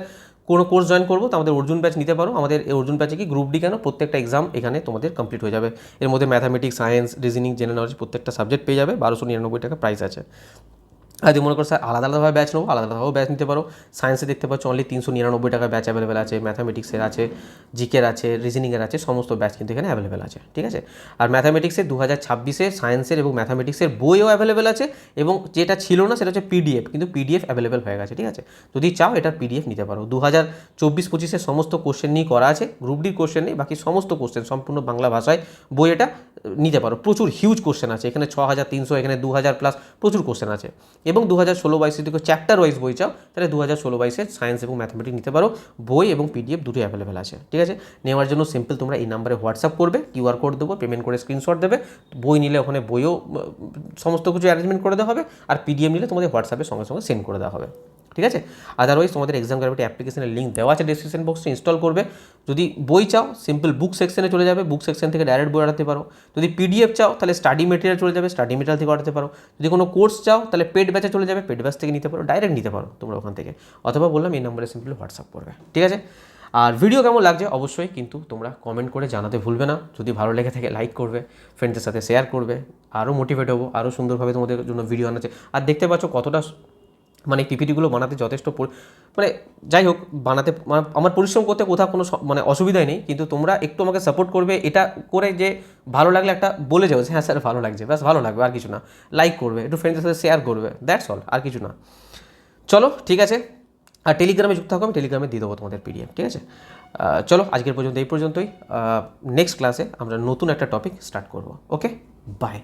কোনো কোর্স জয়েন করবো, তো আমাদের অর্জুন ব্যাচ নিতে পারো। আমাদের এই অর্জুন ব্যাচে কি গ্রুপ ডি কেন, প্রত্যেকটা এক্সাম এখানে তোমাদের কমপ্লিট হয়ে যাবে। এর মধ্যে mathematics, science, reasoning, general knowledge প্রত্যেকটা সাবজেক্ট পেয়ে যাবে। 1299 টাকা প্রাইস আছে। আর যদি মনে করো স্যার আলাদাভাবে ব্যাচ নেবো, আলাদাভাবেও ব্যাচ নিতে পারো। সায়েন্সে দেখতে পাচ্ছ অনলি 399 টাকা ব্যাচ অ্যাভেলেবেল আছে, ম্যাথামেটিক্সের আছে, জিকের আছে, রিজনিংয়ের আছে, সমস্ত ব্যাচ কিন্তু এখানে অ্যাভেলেবেল আছে, ঠিক আছে। আর ম্যাথামেটিক্সের 2026-এর সায়েন্সের এবং ম্যাথামেটিক্সের বইও অ্যাভেলেবেল আছে, এবং যেটা ছিল না সেটা হচ্ছে পিডিএফ, কিন্তু পিডিএফ অ্যাভেলেবেল হয়ে গেছে, ঠিক আছে। যদি চাও এটার পিডিএফ নিতে পারো। 2024-25-এর সমস্ত কোশ্চেন নিয়ে করা আছে, গ্রুপ ডির কোশ্চেন নেই, বাকি সমস্ত কোশ্চেন সম্পূর্ণ বাংলা ভাষায় বই, এটা নিতে পারো। প্রচুর হিউজ কোশ্চেন আছে এখানে, 6300, এখানে 2000+, প্রচুর কোশ্চেন আছে। এবং 2016-22 যদি চ্যাপ্টার ওয়াইজ বই চাও, তাহলে 2016-22-এর সায়েন্স এবং ম্যাথামেটিক্স নিতে পারো, বই এবং পিডিএফ দুটোই অ্যাভেলেবেল আছে, ঠিক আছে। নেওয়ার জন্য সিম্পল তোমরা এই নাম্বারে হোয়াটসঅ্যাপ করবে, কিউআর কোড দেবো, পেমেন্ট করে স্ক্রিনশট দেবে। বই নিলে ওখানে বইও সমস্ত কিছু অ্যারেঞ্জমেন্ট করে দেওয়া হবে, আর পিডিএফ নিলে তোমাদের হোয়াটসঅ্যাপে সঙ্গে সঙ্গে সেন্ড করে দেওয়া হবে, ঠিক আছে। আদারওয়াইজ তোমাদের এক্সাম গ্র্যাভিটি অ্যাপ্লিকেশনের লিঙ্ক দেওয়া আছে ডিসক্রিপশন বক্সে, ইনস্টল করবে। যদি বই চাও সিম্পল বুক সেকশনে চলে যাবে, বুক সেকশন থেকে ডাইরেক্ট বই অর্ডাতে পারো। যদি পিডিএফ চাও তাহলে স্টাডি মেটেরিয়াল চলে যাবে, স্টাডি মেটেরিয়াল থেকে অর্ডাতে পারো। যদি কোনো কোর্স চাও তাহলে পেড ব্যাচে চলে যাবে, পেড ব্যাচ থেকে নিতে পারো, ডাইরেক্ট নিতে পারো তোমরা ওখান থেকে, অথবা বললাম এই নম্বরে সিম্পল হোয়াটসঅ্যাপ করবে, ঠিক আছে। আর ভিডিও কেমন লাগছে অবশ্যই কিন্তু তোমরা কমেন্ট করে জানাতে ভুলবে না। যদি ভালো লেগে থাকে লাইক করবে, ফ্রেন্ডদের সাথে শেয়ার করবে, আরও মোটিভেট হবো, আরও সুন্দরভাবে তোমাদের জন্য ভিডিও আনাচ্ছে। আর দেখতে পাচ্ছ কতটা মানে পিপিটিগুলো বানাতে যথেষ্ট, মানে যাই হোক বানাতে আমার পরিশ্রম করতে কোথাও কোনো মানে অসুবিধাই নেই, কিন্তু তোমরা একটু আমাকে সাপোর্ট করবে, এটা করে যে ভালো লাগলে একটা বলে যাও যে হ্যাঁ স্যার ভালো লাগছে, ব্যাস ভালো লাগবে, আর কিছু না। লাইক করবে, একটু ফ্রেন্ডদের সাথে শেয়ার করবে, দ্যাটস অল, আর কিছু না। চলো ঠিক আছে, আর টেলিগ্রামে যুক্ত থাকো, আমি টেলিগ্রামে দিয়ে দেবো তোমাদের পিডিএফ, ঠিক আছে। চলো আজকের পর্যন্ত এই পর্যন্তই। নেক্সট ক্লাসে আমরা নতুন একটা টপিক স্টার্ট করবো। ওকে, বাই।